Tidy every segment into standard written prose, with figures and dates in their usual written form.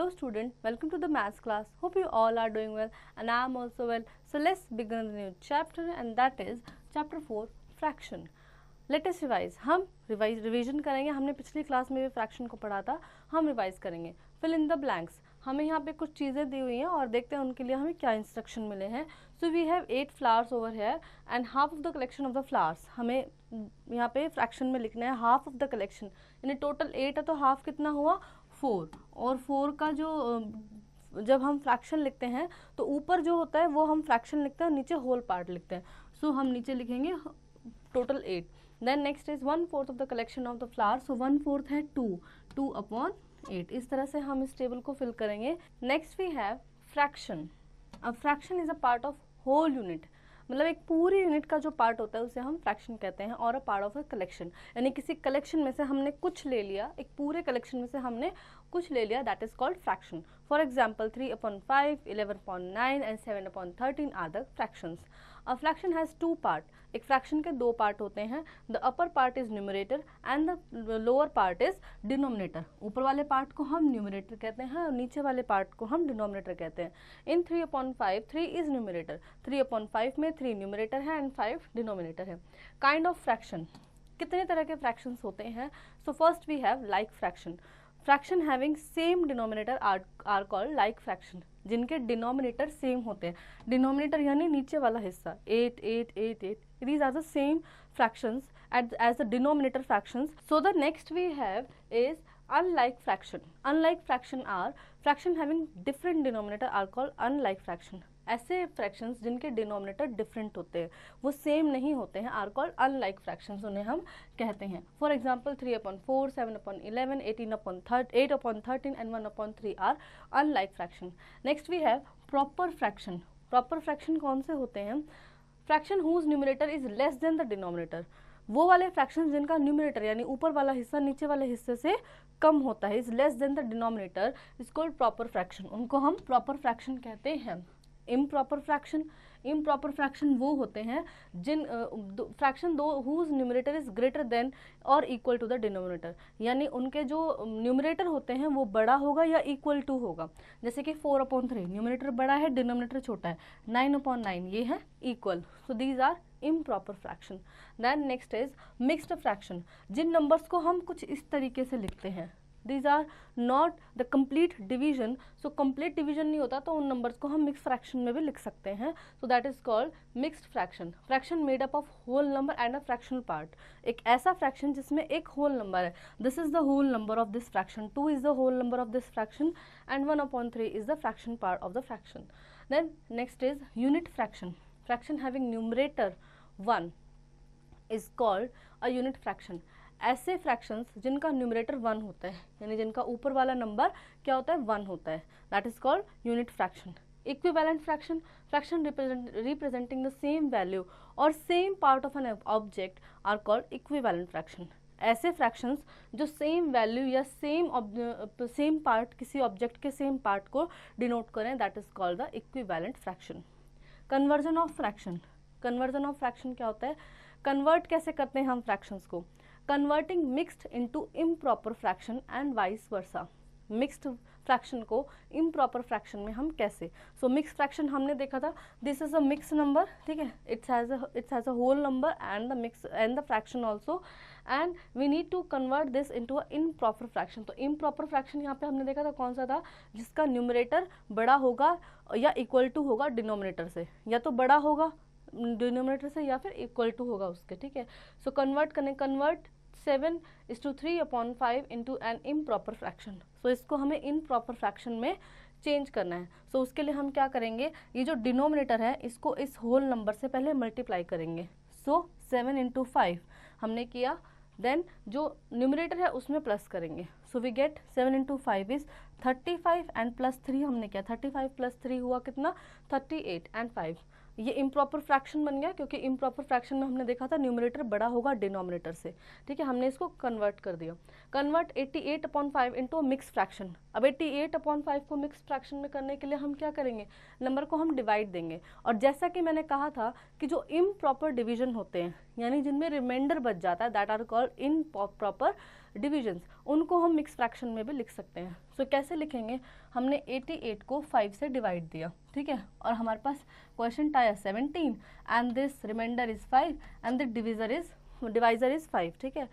Hello student, welcome to the maths class. Hope you all are doing well and I am also well. So let's begin the new chapter and that is chapter 4 fraction. Let us revise. हम revision करेंगे. हमने पिछली class में भी fraction को पढ़ा था. हम रिवाइज करेंगे. Fill in the blanks. हमें यहाँ पे कुछ चीज़ें दी हुई हैं और देखते हैं उनके लिए हमें क्या इंस्ट्रक्शन मिले हैं. So we have 8 flowers over here and half of the collection of the flowers. हमें यहाँ पे फ्रैक्शन में लिखना है हाफ ऑफ द कलेक्शन. यानी टोटल 8 है तो हाफ कितना हुआ 4. और 4 का जो जब हम फ्रैक्शन लिखते हैं तो ऊपर जो होता है वो हम फ्रैक्शन लिखते हैं और नीचे होल पार्ट लिखते हैं. सो हम नीचे लिखेंगे total 8. Then next is 1/4 of the collection of the flowers. So 1/4 है 2/8. इस तरह से हम इस टेबल को फिल करेंगे. Next we have fraction. अब fraction is a part of whole unit. मतलब एक पूरी यूनिट का जो पार्ट होता है उसे हम फ्रैक्शन कहते हैं. और अ पार्ट ऑफ अ कलेक्शन, यानी किसी कलेक्शन में से हमने कुछ ले लिया, एक पूरे कलेक्शन में से हमने कुछ ले लिया, that is called fraction. For example 3/5, 11/9 and 7/13 are the fractions. A fraction has 2 part. एक फ्रैक्शन के 2 पार्ट होते हैं. The upper part is numerator and the lower part is denominator. ऊपर वाले पार्ट को हम न्यूमरेटर कहते हैं और नीचे वाले पार्ट को हम डिनोमिनेटर कहते हैं. इन 3/5 3 इज न्यूमरेटर. 3/5 में 3 न्यूमरेटर है एंड 5 डिनोमिनेटर है. Kind of fraction. कितने तरह के फ्रैक्शंस होते हैं? So first we have like fraction. Fraction having same denominator are called like fraction. जिनके डिनोमिनेटर सेम होते हैं. डिनोमिनेटर यानी नीचे वाला हिस्सा 8 8 8 8. These are the same fractions as the denominator fractions. So the next we have is unlike fraction. Unlike fraction are fraction having different denominator are called unlike fraction. ऐसे fractions जिनके denominator different होते हैं, वो same नहीं होते हैं, are called unlike fractions. उन्हें हम कहते हैं. For example 3/4, 7/11, 8/13 and 1/3 are unlike fraction. Next we have proper fraction. Proper fraction कौन से होते हैं? Fraction whose numerator is less than the denominator. वो वाले फ्रैक्शन जिनका न्यूमरेटर यानी ऊपर वाला हिस्सा नीचे वाले हिस्से से कम होता है, is less than the denominator, is called proper fraction. उनको हम प्रॉपर फ्रैक्शन कहते हैं. Improper fraction. इम्प्रॉपर फ्रैक्शन वो होते हैं जिन फ्रैक्शन दो whose numerator is greater than और इक्वल टू द डिनोमिनेटर. यानी उनके जो न्यूमरेटर होते हैं वो बड़ा होगा या इक्वल टू होगा. जैसे कि 4/3 न्यूमरेटर बड़ा है, डिनोमिनेटर छोटा है. 9/9 ये है equal. So these are improper fraction. Then next is mixed fraction. जिन नंबर्स को हम कुछ इस तरीके से लिखते हैं, these are not the complete division. so complete division नहीं होता तो उन numbers को हम mixed fraction में भी लिख सकते हैं. so that is called mixed fraction. fraction made up of whole number and a fractional part. एक ऐसा fraction जिसमें एक whole number है. this is the whole number of this fraction. 2 is the whole number of this fraction and 1/3 is the fraction part of the fraction. then next is unit fraction. fraction having numerator 1 is called a unit fraction. ऐसे fractions जिनका numerator 1 होता है, यानी जिनका ऊपर वाला number क्या होता है 1 होता है, that is called unit fraction. Equivalent fraction. Fraction representing the same value or same part of an object are called equivalent fraction. ऐसे फ्रैक्शंस जो सेम वैल्यू या सेम पार्ट किसी ऑब्जेक्ट के सेम पार्ट को डिनोट करें, that is called the equivalent fraction. Conversion of fraction. Conversion of fraction क्या होता है? कन्वर्ट कैसे करते हैं हम फ्रैक्शंस को? Converting mixed into improper fraction and vice versa. Mixed fraction को इम्प्रॉपर फ्रैक्शन में हम कैसे? सो मिक्स्ड फ्रैक्शन हमने देखा था, this is a mix number, ठीक है, it's has a whole number and the mix and the fraction also, and we need to convert this into a improper fraction. तो improper fraction यहाँ पे हमने देखा था कौन सा था? जिसका न्यूमरेटर बड़ा होगा या इक्वल टू होगा डिनोमिनेटर से, या तो बड़ा होगा डिनोमिनेटर से या फिर इक्वल टू होगा उसके, ठीक है. सो कन्वर्ट करने, convert 7:3/5 into an improper fraction. so इसको हमें improper fraction में चेंज करना है. so उसके लिए हम क्या करेंगे? ये जो डिनोमिनेटर है इसको इस होल नंबर से पहले मल्टीप्लाई करेंगे. so 7/5 हमने किया. देन जो न्यूमरेटर है उसमें प्लस करेंगे. So we get 7/5 is 35 and plus 3 हमने किया. 35 + 3 हुआ कितना? 38 एंड 5. ये इम्प्रॉपर फ्रैक्शन बन गया क्योंकि इम्प्रॉपर फ्रैक्शन में हमने देखा था न्यूमरेटर बड़ा होगा डिनोमिनेटर से, ठीक है. हमने इसको कन्वर्ट कर दिया. Convert 88/5 into mix fraction. अब 88/5 को मिक्स फ्रैक्शन में करने के लिए हम क्या करेंगे? नंबर को हम डिवाइड देंगे. और जैसा कि मैंने कहा था कि जो इम्प्रॉपर डिवीजन होते हैं, यानी जिनमें रिमाइंडर बच जाता है, that are called improper divisions, उनको हम मिक्स फ्रैक्शन में भी लिख सकते हैं। सो कैसे लिखेंगे, हमने 88 को 5 से डिवाइड दिया, ठीक है, और हमारे पास क्वेश्चन आया 17 and this remainder is 5 and the divisor is 5, ठीक है।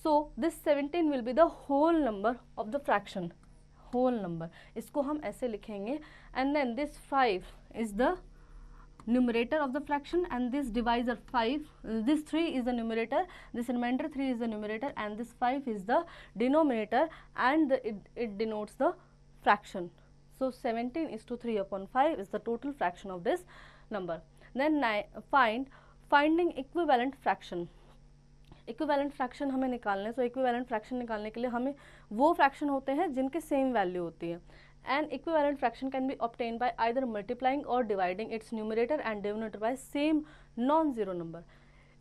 So this 17 will be the whole number of the fraction, whole number, इसको हम ऐसे लिखेंगे। And then this 5 is the numerator of the fraction and this divisor 5, this 3 is the numerator, this remainder 3 is the numerator and this 5 is the denominator, and it denotes the fraction. So 17 is to 3 upon 5 is the total fraction of this number. Then finding equivalent fraction. Equivalent fraction हमें निकालना है। सो equivalent fraction निकालने के लिए हमें वो fraction होते हैं जिनके सेम वैल्यू होती है। And equivalent fraction can be obtain by either multiplying or dividing its numerator and denominator by same non zero number.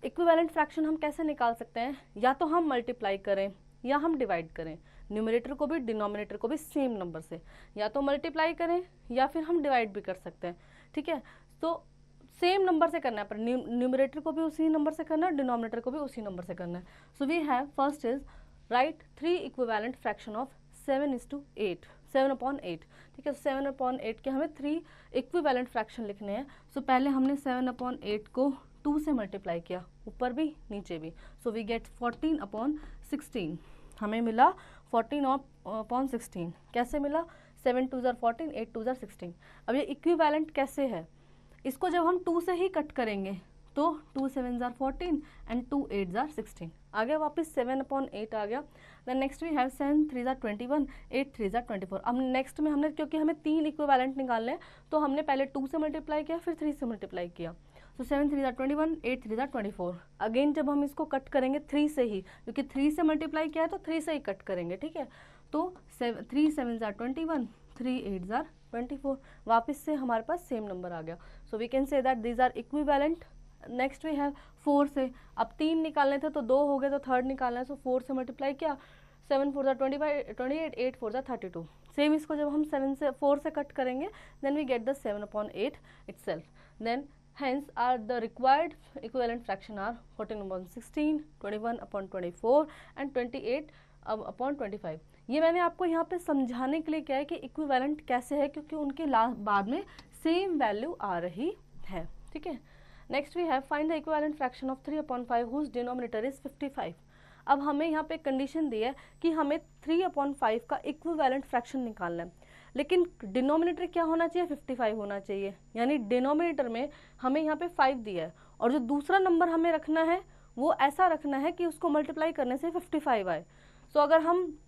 Equivalent fraction हम कैसे निकाल सकते हैं, या तो हम मल्टीप्लाई करें या हम डिवाइड करें, न्यूमरेटर को भी डिनोमिनेटर को भी सेम नंबर से, या तो मल्टीप्लाई करें या फिर हम डिवाइड भी कर सकते हैं, ठीक है। तो सेम नंबर से करना है, पर न्यूमरेटर को भी उसी नंबर से करना है, डिनोमिनेटर को भी उसी नंबर से करना है। So we have first is write 3 equivalent fraction of 7:8, 7/8, ठीक है। 7/8 के हमें 3 इक्विवेलेंट फ्रैक्शन लिखने हैं। सो पहले हमने 7/8 को 2 से मल्टीप्लाई किया, ऊपर भी नीचे भी, सो वी गेट 14/16, हमें मिला 14/16। कैसे मिला, 7 2 ज़ार 14, 8 2 ज़ार 16। अब ये इक्विवेलेंट कैसे है, इसको जब हम 2 से ही कट करेंगे तो 2 7 ज़ार 14 एंड 2 8 ज़ार 16 आ गया, वापस 7/8 आ गया। देन नेक्स्ट वी हैव 7 3 ज़ार 21, 8 3 ज़ार 24। अब नेक्स्ट में हमने, क्योंकि हमें 3 इक्विवेलेंट निकालने हैं, तो हमने पहले 2 से मल्टीप्लाई किया फिर 3 से मल्टीप्लाई किया। तो 7 3 ज़ार 21, 8 3 ज़ार 24। अगेन जब हम इसको कट करेंगे 3 से ही, क्योंकि 3 से मल्टीप्लाई किया है तो 3 से ही कट करेंगे, ठीक है। तो 3 7 ज़ार 21, 3 8 ज़ार 24, वापस से हमारे पास सेम नंबर आ गया। So we can say that these are equivalent. Next we have 4 से, अब 3 निकालने थे तो 2 हो गए, तो थर्ड निकालना है, सो 4 से मल्टीप्लाई किया, 7 4 ज़ार 28, 8 4 ज़ार 32। सेम इसको जब हम 4 से कट करेंगे then we get the 7/8 itself. Then hence are the required equivalent fraction are 14/16, 21/24 and 28/25। ये मैंने आपको यहाँ पे समझाने के लिए क्या है कि इक्विवेलेंट कैसे है, क्योंकि उनके बाद में सेम वैल्यू आ रही है, ठीक है। Next we have find the equivalent fraction of 3/5 whose denominator is 55। अब हमें यहाँ पे कंडीशन दी है कि हमें 3/5 का इक्विवेलेंट फ्रैक्शन निकालना है, लेकिन डिनोमिनेटर क्या होना चाहिए, 55 होना चाहिए। यानी डिनोमिनेटर में हमें यहाँ पे 5 दिया है और जो दूसरा नंबर हमें रखना है वो ऐसा रखना है कि उसको मल्टीप्लाई करने से 55 आए। सो अगर हम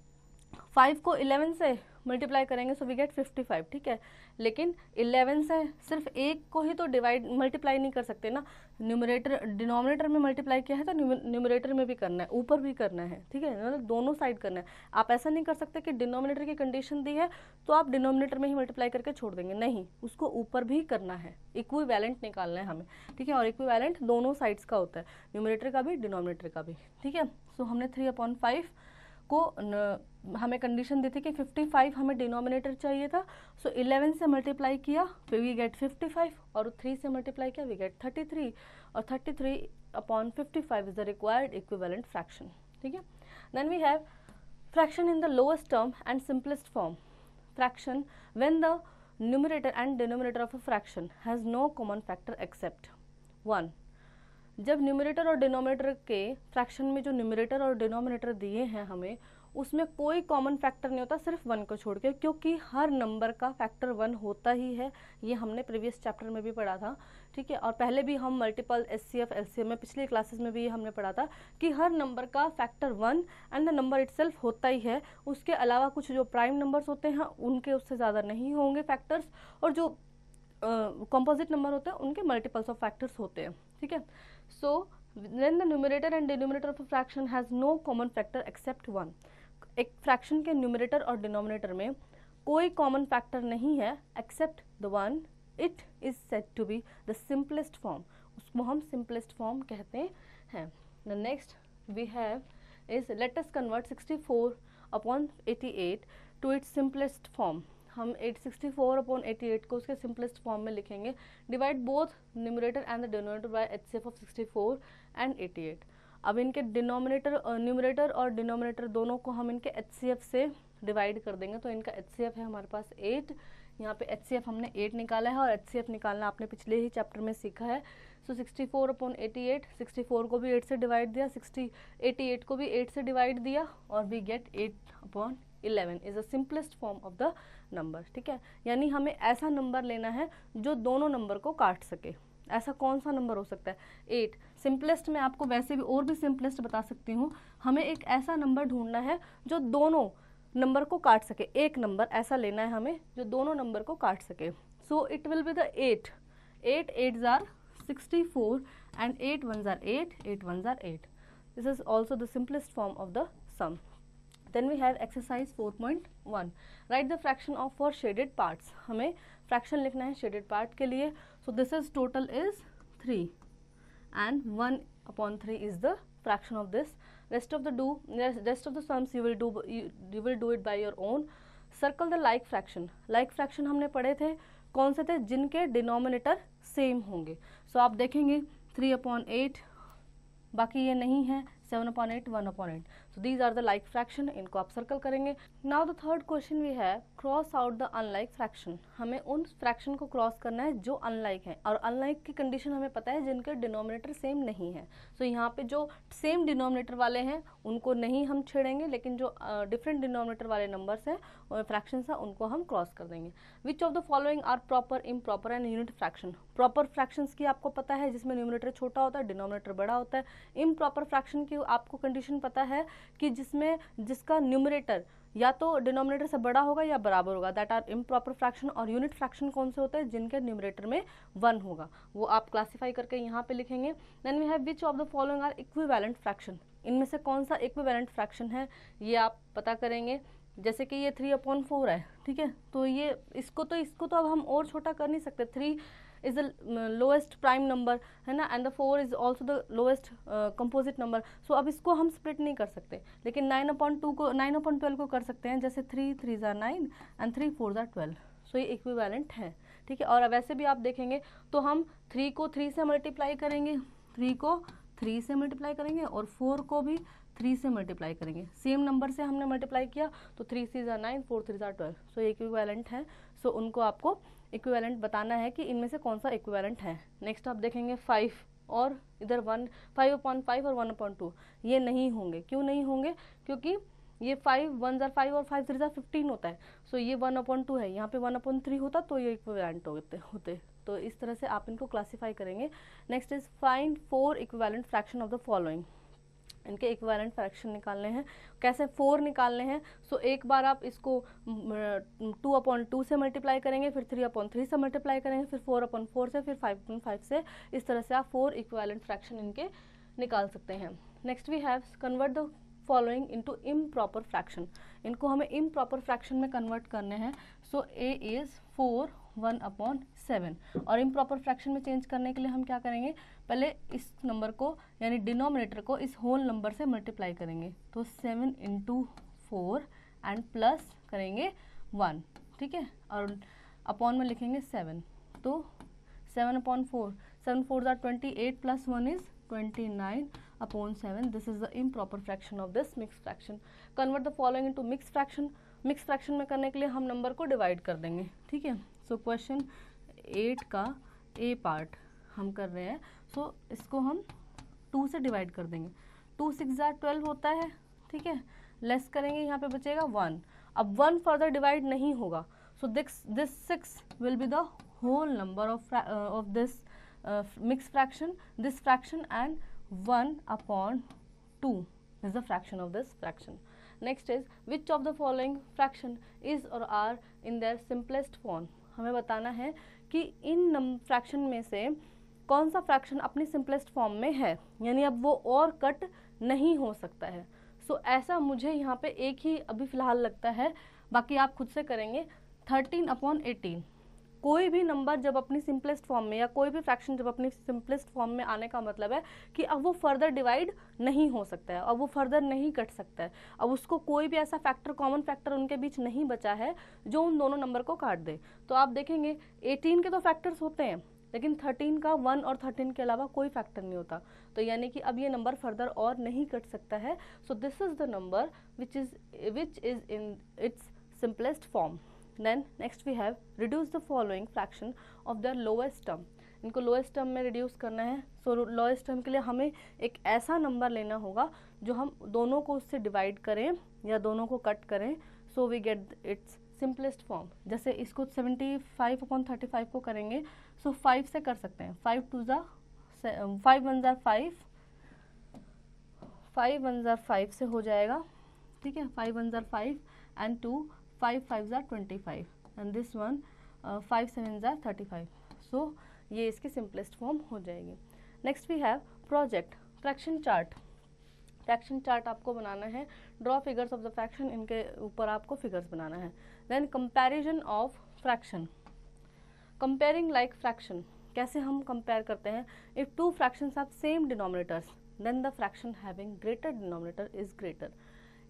5 को 11 से मल्टीप्लाई करेंगे सो वी गेट 55, ठीक है। लेकिन 11 से सिर्फ एक को ही तो मल्टीप्लाई नहीं कर सकते ना, डिनोमिनेटर में मल्टीप्लाई किया है तो न्यूमरेटर में भी करना है, ऊपर भी करना है, ठीक है, मतलब दोनों साइड करना है। आप ऐसा नहीं कर सकते कि डिनोमिनेटर की कंडीशन दी है तो आप डिनोमिनेटर में ही मल्टीप्लाई करके छोड़ देंगे, नहीं, उसको ऊपर भी करना है, इक्विवेलेंट निकालना है हमें, ठीक है। और इक्विवेलेंट दोनों साइड्स का होता है, न्यूमरेटर का भी डिनोमिनेटर का भी, ठीक है। सो हमने 3/5 को हमें कंडीशन दी थी कि 55 हमें डिनोमिनेटर चाहिए था। सो 11 से मल्टीप्लाई किया फिर वी गेट 55 और 3 से मल्टीप्लाई किया वी गेट 33 और 33/55 is the required equivalent fraction, ठीक है। Then we have fraction in the lowest term and simplest form. Fraction when the numerator and denominator of a fraction has no common factor except 1। जब numerator और denominator के fraction में जो numerator और denominator दिए हैं हमें, उसमें कोई कॉमन फैक्टर नहीं होता सिर्फ 1 को छोड़ के, क्योंकि हर नंबर का फैक्टर 1 होता ही है। ये हमने प्रीवियस चैप्टर में भी पढ़ा था, ठीक है। और पहले भी हम मल्टीपल एचसीएफ एलसीएम में पिछले क्लासेस में भी हमने पढ़ा था कि हर नंबर का factor 1 and the number itself होता ही है। उसके अलावा कुछ जो प्राइम नंबर्स होते हैं उनके उससे ज़्यादा नहीं होंगे फैक्टर्स, और जो कंपोजिट नंबर होते हैं उनके मल्टीपल्स ऑफ फैक्टर्स होते हैं, ठीक है। So when the numerator and denominator of a fraction has no common factor except 1, एक फ्रैक्शन के न्यूमरेटर और डिनोमिनेटर में कोई कॉमन फैक्टर नहीं है except the 1, it is said to be the simplest form, उसको हम सिंपलेस्ट फॉर्म कहते हैं। The next we have is let us convert 64/88 to its simplest form. हम 864/88 को उसके सिंपलेस्ट फॉर्म में लिखेंगे. Divide both numerator and the denominator by HCF of 64 and 88. अब इनके न्यूमरेटर और डिनोमिनेटर दोनों को हम इनके HCF से डिवाइड कर देंगे. तो इनका HCF है हमारे पास 8, यहाँ पे HCF हमने 8 निकाला है, और HCF निकालना आपने पिछले ही चैप्टर में सीखा है. सो 64/88, 64 को भी 8 से डिवाइड दिया, 88 को भी 8 से डिवाइड दिया, और we get 8/11 is the simplest form of the number. ठीक है, यानी हमें ऐसा नंबर लेना है जो दोनों नंबर को काट सके. ऐसा कौन सा नंबर हो सकता है? 8. सिंपलेस्ट में आपको वैसे भी और भी सिंपलेस्ट बता सकती हूँ. हमें एक ऐसा नंबर ढूंढना है जो दोनों नंबर को काट सके. एक नंबर ऐसा लेना है हमें जो दोनों नंबर को काट सके. So it will be the 8. 8 8s are 64 and 8 1s are 8, 8 1s are 8. This is also the simplest form of the sum. Then we have exercise 4.1. Write the fraction of for shaded parts. हमें fraction लिखना है shaded part के लिए. So this is total is 3 and 1/3 is the fraction of this. Rest of the sums you will do it by your own. Circle the like fraction. Like fraction हमने पढ़े थे, कौन से थे? जिनके डिनोमिनेटर सेम होंगे. सो आप देखेंगे 3/8, बाकी ये नहीं है, 7/8, 1/8. So these are the like fraction. इनको आप सर्कल करेंगे. Now the third question we have, cross out the unlike fraction. हमें उन फ्रैक्शन को क्रॉस करना है जो अनलाइक है, और अनलाइक की कंडीशन हमें पता है जिनके डिनोमिनेटर सेम नहीं है. सो यहाँ पे जो सेम डिनोमिनेटर वाले हैं उनको नहीं हम छेड़ेंगे, लेकिन जो डिफरेंट डिनोमिनेटर वाले नंबर्स हैं, फ्रैक्शंस हैं, उनको हम क्रॉस कर देंगे. Which of the following are proper, improper and unit fraction. Proper fractions की आपको पता है जिसमें न्यूमरेटर छोटा होता है, डिनोमिनेटर बड़ा होता है. इम्प्रॉपर फ्रैक्शन की आपको कंडीशन पता है कि जिसका न्यूमरेटर या तो डिनोमिनेटर से बड़ा होगा या बराबर होगा, दैट आर इम्प्रॉपर फ्रैक्शन. और यूनिट फ्रैक्शन कौन से होते हैं? जिनके न्यूमरेटर में 1 होगा. वो आप क्लासिफाई करके यहाँ पे लिखेंगे. Then we have which of the following are equivalent fraction. इनमें से कौन सा इक्विवेलेंट फ्रैक्शन है ये आप पता करेंगे. जैसे कि ये 3/4 है, ठीक है, तो ये इसको तो अब हम और छोटा कर नहीं सकते. 3 is the lowest prime number है ना, and the 4 is also the lowest composite number. so अब इसको हम split नहीं कर सकते, लेकिन 9/12 को कर सकते हैं. जैसे 3 3s are 9 and 3 4s are 12. so ये इक्विवेलेंट है. ठीक है, और वैसे भी आप देखेंगे तो हम 3 को 3 से मल्टीप्लाई करेंगे, 3 को 3 से मल्टीप्लाई करेंगे, और 4 को भी 3 से मल्टीप्लाई करेंगे. सेम नंबर से हमने मल्टीप्लाई किया तो 3 3s are 9, 4 3s are 12. सो ये इक्विवेलेंट है. सो उनको आपको इक्विवेलेंट बताना है कि इनमें से कौन सा इक्विवेलेंट है. नेक्स्ट आप देखेंगे 5 और इधर 5/5 और 1/2. ये नहीं होंगे. क्यों नहीं होंगे? क्योंकि ये 5 1s are 5 और 5 3s are 15 होता है. सो ये 1/2 है, यहाँ पे 1/3 होता तो ये इक्विवेलेंट होते. तो इस तरह से आप इनको क्लासीफाई करेंगे. Next is find 4 equivalent fraction of the following. इनके इक्विवेलेंट फ्रैक्शन निकालने हैं. कैसे 4 निकालने हैं? सो एक बार आप इसको 2/2 से मल्टीप्लाई करेंगे, फिर 3/3 से मल्टीप्लाई करेंगे, फिर 4/4 से, फिर 5/5 से. इस तरह से आप 4 इक्विवेलेंट फ्रैक्शन इनके निकाल सकते हैं. Next we have convert the following into improper fraction. इनको हमें इम्प्रॉपर फ्रैक्शन में कन्वर्ट करने हैं. So A is 4 1/7. और इम्प्रॉपर फ्रैक्शन में चेंज करने के लिए हम क्या करेंगे? पहले इस नंबर को यानी डिनोमिनेटर को इस होल नंबर से मल्टीप्लाई करेंगे. तो 7 × 4 एंड प्लस करेंगे 1. ठीक है, और अपॉन में लिखेंगे 7. तो 7/4, 7 4s are 28 plus 1 is 29/7. This is the improper fraction of this mixed fraction. Convert the following into mixed fraction. Mix fraction में करने के लिए हम नंबर को डिवाइड कर देंगे. ठीक है, सो क्वेश्चन 8 का ए पार्ट हम कर रहे हैं. सो इसको हम 2 से डिवाइड कर देंगे. 2 6s are 12 होता है. ठीक है, लेस करेंगे, यहाँ पे बचेगा 1. अब 1 फर्दर डिवाइड नहीं होगा. So this 6 will be the whole number of this mixed fraction, this fraction, and 1/2 is the fraction of this fraction. Next is which of the following fraction is or are in their simplest form. हमें बताना है कि in fraction में से कौन सा fraction अपनी simplest form में है, यानी अब वो और कट नहीं हो सकता है. सो ऐसा मुझे यहाँ पे एक ही अभी फिलहाल लगता है, बाकी आप खुद से करेंगे. 13/18. कोई भी नंबर जब अपनी सिंपलेस्ट फॉर्म में, या कोई भी फ्रैक्शन जब अपनी सिंपलेस्ट फॉर्म में आने का मतलब है कि अब वो फर्दर डिवाइड नहीं हो सकता है, अब वो फर्दर नहीं कट सकता है, अब उसको कोई भी ऐसा फैक्टर, कॉमन फैक्टर उनके बीच नहीं बचा है जो उन दोनों नंबर को काट दे। तो आप देखेंगे 18 के तो फैक्टर्स होते हैं, लेकिन 13 का 1 और 13 के अलावा कोई फैक्टर नहीं होता, तो यानी कि अब ये नंबर फर्दर और नहीं कट सकता है। So this is the number which is in its simplest form. Then next we have reduce the following fraction of their lowest term. इनको लोएस्ट टर्म में रिड्यूस करना है। सो लोएस्ट टर्म के लिए हमें एक ऐसा नंबर लेना होगा जो हम दोनों को उससे डिवाइड करें या दोनों को कट करें, so we get its simplest form. जैसे इसको 75/35 को करेंगे, सो 5 से कर सकते हैं, 5 2 ज़ा 5 1 ज़ा 5, 5 1 ज़ा 5 से हो जाएगा, ठीक है, 5 1 ज़ा 5 एंड 2 5 5 ज़ा 25 एंड दिस वन 5 7 ज़ा 35। सो ये इसकी सिंपलेस्ट फॉर्म हो जाएगी। Next we have project fraction chart. Fraction chart आपको बनाना है, draw figures of the fraction, इनके ऊपर आपको फिगर्स बनाना है। Then comparison of fraction, comparing like fraction, कैसे हम कंपेयर करते हैं? If two fractions have same denominators then the fraction having greater denominator is greater.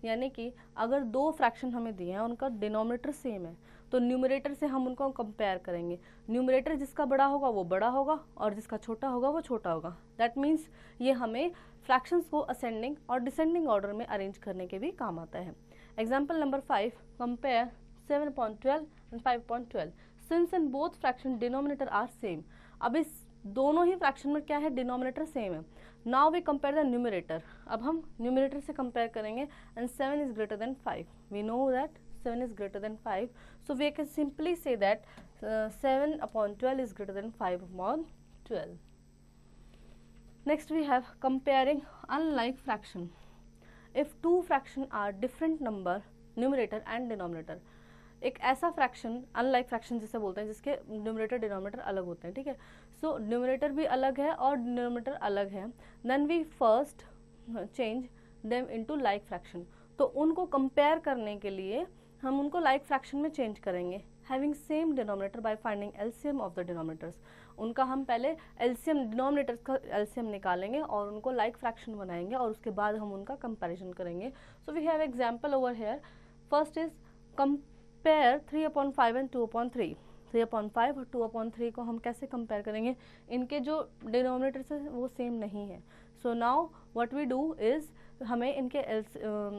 यानी कि अगर दो फ्रैक्शन हमें दिए हैं, उनका डिनोमिनेटर सेम है, तो न्यूमरेटर से हम उनको कंपेयर करेंगे। न्यूमरेटर जिसका बड़ा होगा वो बड़ा होगा और जिसका छोटा होगा वो छोटा होगा। दैट मीन्स ये हमें फ्रैक्शंस को असेंडिंग और डिसेंडिंग ऑर्डर में अरेंज करने के भी काम आता है। Example number 5, compare 7/12 and 5/12 since in both fraction denominator are same. अब इस दोनों ही फ्रैक्शन में क्या है, डिनोमिनेटर सेम है। Now we compare the numerator, अब हम न्यूमरेटर से कंपेयर करेंगे and 7 is greater than 5। We know that 7 is greater than 5, so we can simply say that 7/12 is greater than 5/12. Next we have comparing unlike fraction. If two fraction are different number, numerator and denominator, एक ऐसा fraction, unlike fraction जिसे बोलते हैं, जिसके numerator denominator अलग होते हैं, ठीक है। सो न्यूमरेटर भी अलग है और डिनोमिनेटर अलग है। Then we first change them into like fraction, तो उनको कंपेयर करने के लिए हम उनको लाइक फ्रैक्शन में चेंज करेंगे। Having same denominator by finding LCM of the denominators, उनका हम पहले एलसीएम, डिनोमिनेटर्स का एलसीएम निकालेंगे और उनको लाइक फ्रैक्शन बनाएंगे और उसके बाद हम उनका कंपैरिजन करेंगे। So we have example over here. First is compare 3/5 and 2/3। 3/5 और 2/3 को हम कैसे कंपेयर करेंगे? इनके जो डिनोमिनेटर्स है वो सेम नहीं है। So now what we do is, हमें इनके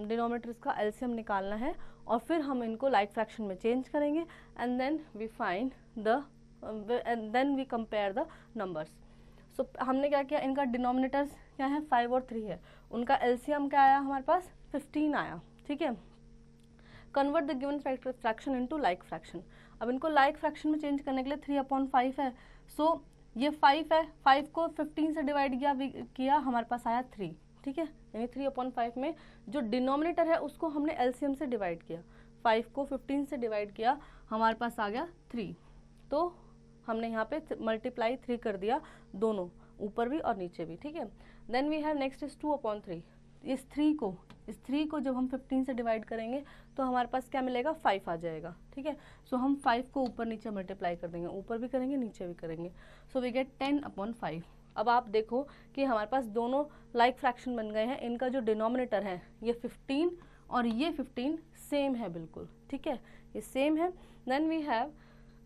डिनोमिनेटर्स का एलसीएम निकालना है और फिर हम इनको लाइक फ्रैक्शन में चेंज करेंगे and then we find the then we compare the numbers. So हमने क्या किया, इनका डिनोमिनेटर्स क्या है, 5 और 3 है, उनका एलसीएम क्या आया हमारे पास, 15 आया, ठीक है। Convert the given fraction into like fraction. अब इनको लाइक फ्रैक्शन में चेंज करने के लिए 3/5 है, सो ये 5 है, 5 को 15 से डिवाइड किया हमारे पास आया 3, ठीक है। यानी 3/5 में जो डिनोमिनेटर है उसको हमने एलसीएम से डिवाइड किया, 5 को 15 से डिवाइड किया, हमारे पास आ गया 3। तो हमने यहाँ पे मल्टीप्लाई 3 कर दिया, दोनों ऊपर भी और नीचे भी, ठीक है। Then we have next is 2/3। इस 3 को जब हम 15 से डिवाइड करेंगे तो हमारे पास क्या मिलेगा, 5 आ जाएगा, ठीक है। सो हम 5 को ऊपर नीचे मल्टीप्लाई कर देंगे, ऊपर भी करेंगे नीचे भी करेंगे, सो वी गेट 10/5। अब आप देखो कि हमारे पास दोनों लाइक फ्रैक्शन बन गए हैं, इनका जो डिनोमिनेटर है ये 15 और ये 15 सेम है बिल्कुल, ठीक है, ये सेम है। देन वी हैव,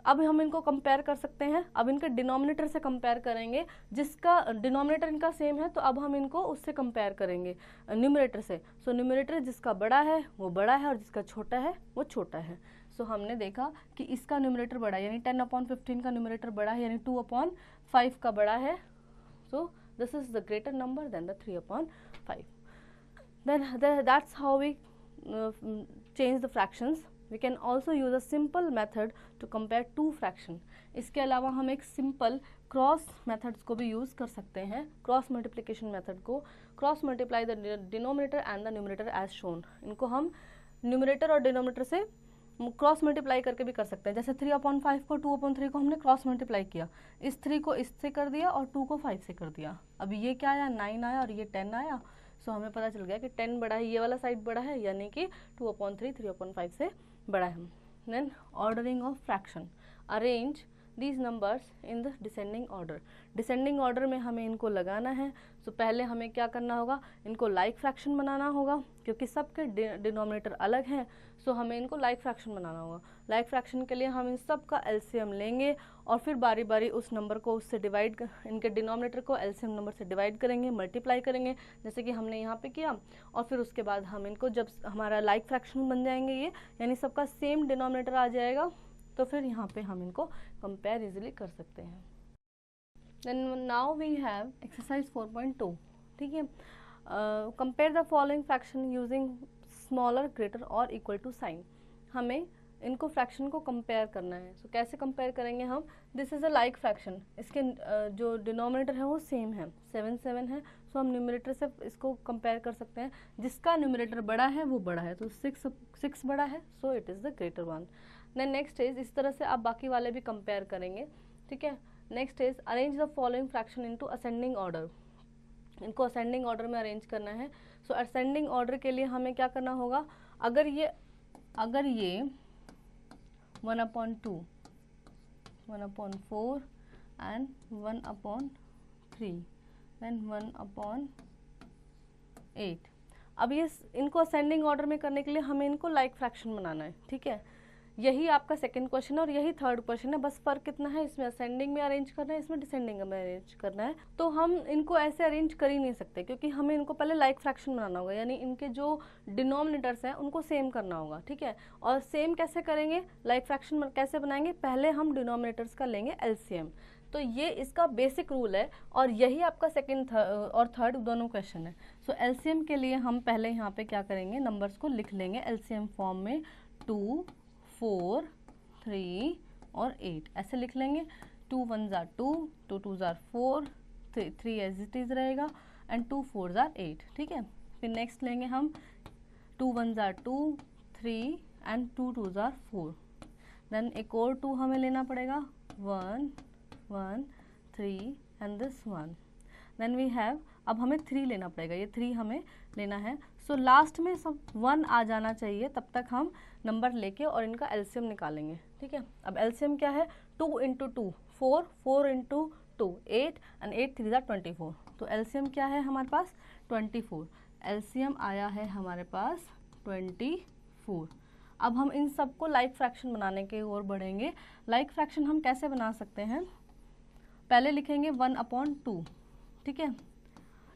अब हम इनको कंपेयर कर सकते हैं। अब इनके डिनोमिनेटर से कंपेयर करेंगे, जिसका डिनोमिनेटर इनका सेम है तो अब हम इनको उससे कंपेयर करेंगे न्यूमरेटर से। सो न्यूमरेटर जिसका बड़ा है वो बड़ा है और जिसका छोटा है वो छोटा है। सो हमने देखा कि इसका न्यूमरेटर बड़ा है, यानी 10/15 का न्यूमरेटर बड़ा है, यानी 2/5 का बड़ा है। So this is the greater number than the 3/5. Then that's how we change the fractions. We can also use a simple method to compare two fraction. इसके अलावा हम एक simple cross methods को भी use कर सकते हैं, cross multiplication method को। Cross multiply the denominator and the numerator as shown. इनको हम numerator और denominator से क्रॉस मल्टीप्लाई करके भी कर सकते हैं। जैसे 3/5 को 2/3 को हमने क्रॉस मल्टीप्लाई किया, इस 3 को इससे कर दिया और 2 को 5 से कर दिया। अब ये क्या आया, 9 आया और ये 10 आया। सो हमें पता चल गया कि 10 बड़ा है, ये वाला साइड बड़ा है, यानी कि 2/3 3/5 से बड़ा है। Then ordering of fraction, arrange these numbers in the descending order. Descending order में हमें इनको लगाना है. तो पहले हमें क्या करना होगा, इनको लाइक फ्रैक्शन बनाना होगा, क्योंकि सबके डिनोमिनेटर अलग हैं. सो हमें इनको लाइक फ्रैक्शन बनाना होगा. लाइक फ्रैक्शन के लिए हम इन सब का एलसीएम लेंगे और फिर बारी बारी उस नंबर को उससे डिवाइड, इनके डिनोमिनेटर को एलसीएम नंबर से डिवाइड करेंगे, मल्टीप्लाई करेंगे, जैसे कि हमने यहाँ पे किया. और फिर उसके बाद हम इनको, जब हमारा लाइक फ्रैक्शन बन जाएंगे ये, यानी सबका सेम डिनोमिनेटर आ जाएगा, तो फिर यहाँ पे हम इनको कंपेयर इजीली कर सकते हैं. Then now we have exercise 4.2. ठीक है. Compare the following fraction using smaller, greater or equal to sign. हमें इनको फ्रैक्शन को कंपेयर करना है. So कैसे कंपेयर करेंगे हम? This is a like fraction. इसके जो डिनोमिनेटर है वो सेम है, 7 7 है. सो हम न्यूमरेटर से इसको कंपेयर कर सकते हैं. जिसका न्यूमरेटर बड़ा है वो बड़ा है, तो 6 बड़ा है, so it is the greater one. Then next is, इस तरह से आप बाकी वाले भी कंपेयर करेंगे. ठीक है. Next is arrange the following fraction into ascending order. इनको असेंडिंग ऑर्डर में अरेंज करना है. सो असेंडिंग ऑर्डर के लिए हमें क्या करना होगा, अगर ये 1/2, 1/4 एंड 1/3, देन 1/8. अब ये इनको असेंडिंग ऑर्डर में करने के लिए हमें इनको लाइक फ्रैक्शन बनाना है. ठीक है. यही आपका सेकंड क्वेश्चन है और यही थर्ड क्वेश्चन है. बस फर्क कितना है, इसमें असेंडिंग में अरेंज करना है, इसमें डिसेंडिंग में अरेंज करना है. तो हम इनको ऐसे अरेंज कर ही नहीं सकते, क्योंकि हमें इनको पहले लाइक फ्रैक्शन बनाना होगा, यानी इनके जो डिनोमिनेटर्स हैं उनको सेम करना होगा. ठीक है. और सेम कैसे करेंगे, लाइक फ्रैक्शन कैसे बनाएंगे, पहले हम डिनोमिनेटर्स का लेंगे एलसीएम. तो ये इसका बेसिक रूल है और यही आपका सेकंड और थर्ड दोनों क्वेश्चन है. सो एलसीएम के लिए हम पहले यहाँ पे क्या करेंगे, नंबर्स को लिख लेंगे एलसीएम फॉर्म में. 2, 4, 3 और 8 ऐसे लिख लेंगे. 2 1s are 2, 2 2s are 4, 3 as it is रहेगा एंड 2 4s are 8. ठीक है. फिर नेक्स्ट लेंगे हम 2 1s are 2, 3 and 2 2s are 4. Then एक और 2 हमें लेना पड़ेगा, 1 1 3 and this 1. Then we have, अब हमें 3 लेना पड़ेगा, ये 3 हमें लेना है. सो लास्ट में सब 1 आ जाना चाहिए, तब तक हम नंबर लेके और इनका एलसीएम निकालेंगे. ठीक है. अब एलसीएम क्या है, 2 × 2 4, 4 × 2 8 एंड 8 3 are 24. तो एलसीएम क्या है हमारे पास, 24. एलसीएम आया है हमारे पास 24. अब हम इन सबको लाइक फ्रैक्शन बनाने के ओर बढ़ेंगे. लाइक फ्रैक्शन हम कैसे बना सकते हैं, पहले लिखेंगे 1/2. ठीक है.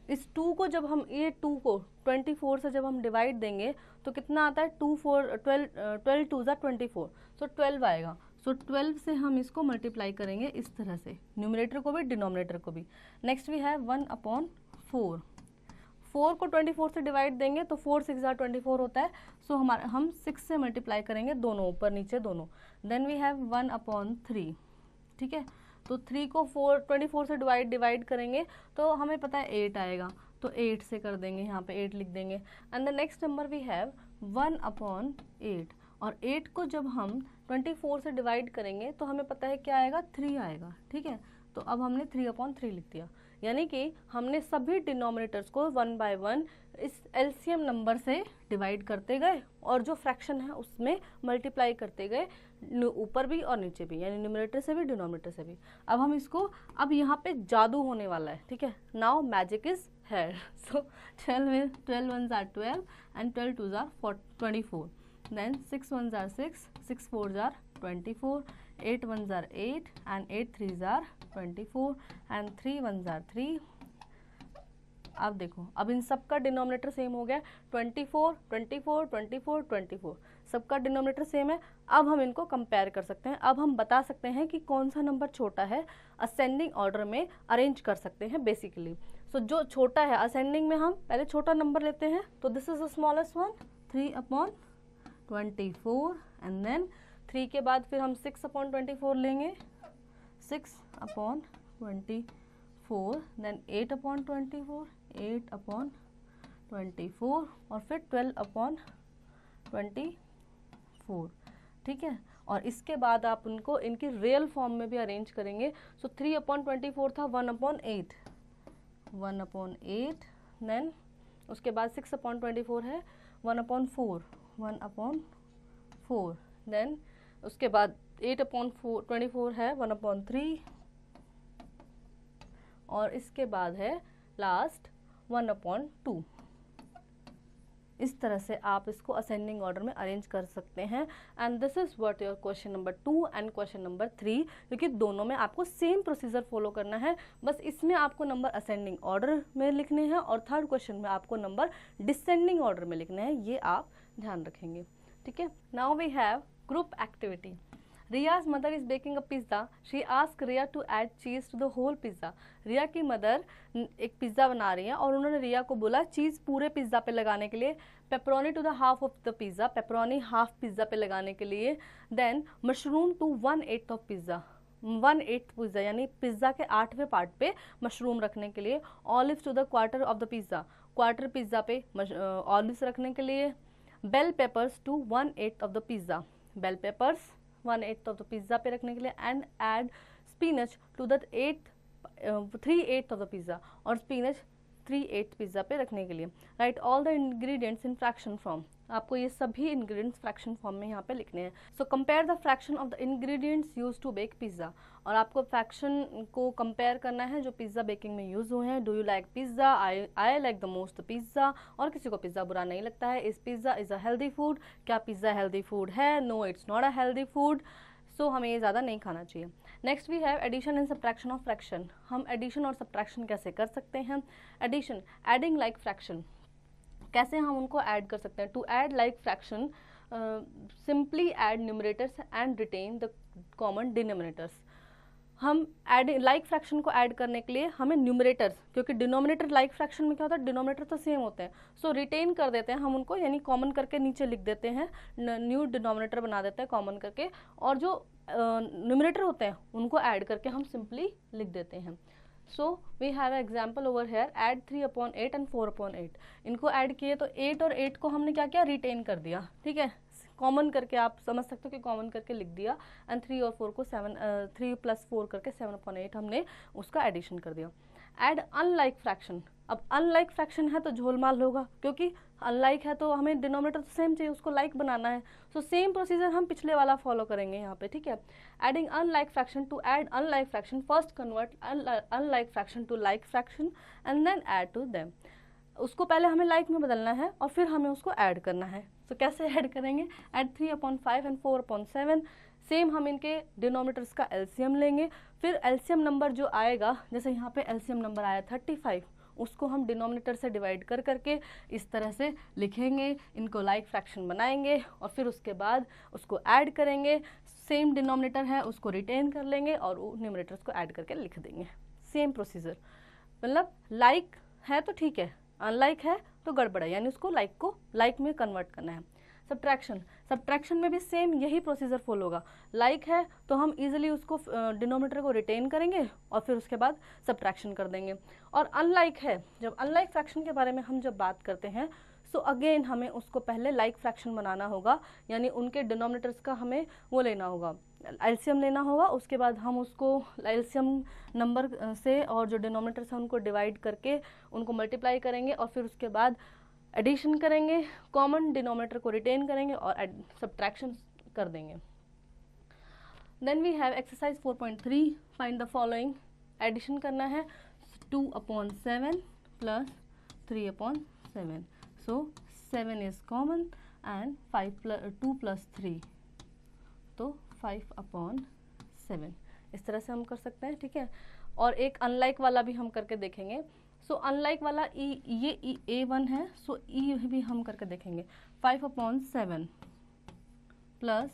इस 2 को जब हम, ये 2 को 24 से जब हम डिवाइड देंगे तो कितना आता है, 12 2s are 24, सो 12 आएगा. सो 12 से हम इसको मल्टीप्लाई करेंगे इस तरह से, न्यूमरेटर को भी डिनोमिनेटर को भी. Next we have 1/4. 4 को 24 से डिवाइड देंगे तो 4 6 are 24 होता है. सो हम 6 से मल्टीप्लाई करेंगे दोनों, ऊपर नीचे दोनों. Then we have 1/3. ठीक है. तो 3 को 24 से डिवाइड करेंगे तो हमें पता है 8 आएगा, तो 8 से कर देंगे, यहाँ पे 8 लिख देंगे. And the next number we have 1/8. और 8 को जब हम 24 से डिवाइड करेंगे तो हमें पता है क्या आएगा, 3 आएगा. ठीक है. तो अब हमने 3/3 लिख दिया, यानी कि हमने सभी डिनोमिनेटर्स को 1 by 1 इस एलसीएम नंबर से डिवाइड करते गए और जो फ्रैक्शन है उसमें मल्टीप्लाई करते गए, ऊपर भी और नीचे भी, यानी न्यूमरेटर से भी डिनोमिनेटर से भी. अब हम इसको, अब यहाँ पे जादू होने वाला है. ठीक है. Now magic is here. So 12 1s are 12 and 12 2s are 24. Then 6 1s are 6, 6 4s are 24, 8 1s are 8 and 8 3s are 24 and 3 1s are 3. अब देखो, अब इन सब का डिनोमिनेटर सेम हो गया, 24 24 24 24, सबका डिनोमिनेटर सेम है. अब हम इनको कंपेयर कर सकते हैं. अब हम बता सकते हैं कि कौन सा नंबर छोटा है, असेंडिंग ऑर्डर में अरेंज कर सकते हैं बेसिकली. सो जो छोटा है असेंडिंग में हम पहले छोटा नंबर लेते हैं, तो this is the smallest one, 3/24. And then 3 के बाद फिर हम 6/24 लेंगे, 6/24. देन 8/24, 8/24 और फिर 12/24. ठीक है. और इसके बाद आप उनको इनकी रियल फॉर्म में भी अरेंज करेंगे. सो 3/24 था 1/8, 1/8. देन उसके बाद 6/24 है 1/4, 1/4. देन उसके बाद 8/24 है 1/3 और इसके बाद है लास्ट 1/2। इस तरह से आप इसको असेंडिंग ऑर्डर में अरेंज कर सकते हैं। And this is what your question number 2 and question number 3, क्योंकि दोनों में आपको सेम प्रोसीजर फॉलो करना है, बस इसमें आपको नंबर असेंडिंग ऑर्डर में लिखने हैं और थर्ड क्वेश्चन में आपको नंबर डिसेंडिंग ऑर्डर में लिखने हैं, ये आप ध्यान रखेंगे। ठीक है, now we have group activity. Riya's mother is baking a pizza. She asked Riya to add cheese to the whole pizza. रिया की मदर एक पिज़्ज़ा बना रही हैं और उन्होंने रिया को बोला चीज़ पूरे पिज़्ज़ा पे लगाने के लिए, pepperoni to the half of the pizza, pepperoni half pizza पे लगाने के लिए, then mushroom to 1/8 of pizza, 1/8 pizza यानी पिज़्ज़ा के 8वें पार्ट पे मशरूम रखने के लिए, olives to the quarter of the pizza, quarter pizza पे ऑलिव्स रखने के लिए, bell peppers to 1/8 of the pizza, bell peppers 1/8 of the pizza पे रखने के लिए, and add spinach to the 3/8 of the pizza, और स्पिनच 3/8 पिज़्ज़ा पे रखने के लिए। Write all the ingredients in fraction form, आपको ये सभी इंग्रेडिएंट्स फ्रैक्शन फॉर्म में यहाँ पे लिखने हैं। So compare the fraction of the ingredients use to bake pizza, और आपको फ्रैक्शन को कंपेयर करना है जो पिज़्ज़ा बेकिंग में यूज हुए हैं। Do you like pizza, I like the most pizza, और किसी को पिज़्ज़ा बुरा नहीं लगता है। Is pizza is a healthy food, क्या पिज़्ज़ा हेल्दी फूड है, no it's not a healthy food, so हमें ये ज़्यादा नहीं खाना चाहिए। Next we have addition and subtraction of fraction, हम एडिशन और सब्ट्रैक्शन कैसे कर सकते हैं। एडिशन, एडिंग लाइक फ्रैक्शन, कैसे हम उनको ऐड कर सकते हैं। To add like fraction simply add numerators and retain the common denominators. हम एडिंग लाइक फ्रैक्शन को ऐड करने के लिए हमें न्यूमरेटर्स, क्योंकि डिनोमिनेटर लाइक फ्रैक्शन में क्या होता है, डिनोमिनेटर तो सेम होते हैं, सो रिटेन कर देते हैं हम उनको, यानी कॉमन करके नीचे लिख देते हैं, न्यू डिनोमिनेटर बना देते हैं कॉमन करके, और जो न्यूमरेटर होते हैं उनको ऐड करके हम सिंपली लिख देते हैं। So we have example over here, add 3/8 and 4/8, इनको ऐड किए तो 8 और 8 को हमने क्या किया, रिटेन कर दिया। ठीक है, कॉमन करके आप समझ सकते हो कि कॉमन करके लिख दिया, एंड 3 और 4 को 3 + 4 करके 7/8 हमने उसका एडिशन कर दिया। ऐड अनलाइक फ्रैक्शन, अब अनलाइक फ्रैक्शन है तो झोलमाल होगा, क्योंकि अनलाइक है तो हमें डिनोमिनेटर तो सेम चाहिए, उसको लाइक बनाना है, सो सेम प्रोसीजर हम पिछले वाला फॉलो करेंगे यहाँ पे। ठीक है, adding unlike fraction, to add unlike fraction first convert unlike fraction to like fraction and then add to them, उसको पहले हमें लाइक में बदलना है और फिर हमें उसको ऐड करना है। तो कैसे ऐड करेंगे, ऐड 3/5 एंड 4/7, सेम हम इनके डिनोमिनेटर्स का एलसीएम लेंगे, फिर एलसीएम नंबर जो आएगा, जैसे यहाँ पे एलसीएम नंबर आया 35, उसको हम डिनोमिनेटर से डिवाइड कर करके इस तरह से लिखेंगे, इनको लाइक फ्रैक्शन बनाएंगे और फिर उसके बाद उसको ऐड करेंगे, सेम डिनोमिनेटर है उसको रिटेन कर लेंगे और न्यूमरेटर्स को ऐड करके लिख देंगे। सेम प्रोसीजर, मतलब लाइक है तो ठीक है, अनलाइक है तो गड़बड़ है, यानी उसको लाइक को लाइक में कन्वर्ट करना है। सब्ट्रैक्शन, सब्ट्रैक्शन में भी सेम यही प्रोसीजर फॉलो होगा, लाइक है तो हम इजीली उसको डिनोमिनेटर को रिटेन करेंगे और फिर उसके बाद सब्ट्रैक्शन कर देंगे। और अनलाइक है, जब अनलाइक फ्रैक्शन के बारे में हम जब बात करते हैं, सो अगेन हमें उसको पहले लाइक फ्रैक्शन बनाना होगा, यानी उनके डिनोमिनेटर्स का हमें वो लेना होगा, एलसीएम लेना होगा, उसके बाद हम उसको एलसीएम नंबर से और जो डिनोमिनेटर्स हैं उनको डिवाइड करके उनको मल्टीप्लाई करेंगे और फिर उसके बाद एडिशन करेंगे, कॉमन डिनोमिनेटर को रिटेन करेंगे और सब्ट्रैक्शन कर देंगे। Then we have exercise 4.3, find the following, addition करना है 2/7 + 3/7, so 7 is common and 2 + 3, तो 5/7, इस तरह से हम कर सकते हैं। ठीक है, और एक अनलाइक वाला भी हम करके देखेंगे। सो अनलाइक वाला ये A1 है, सो ई भी हम करके देखेंगे, 5/7 +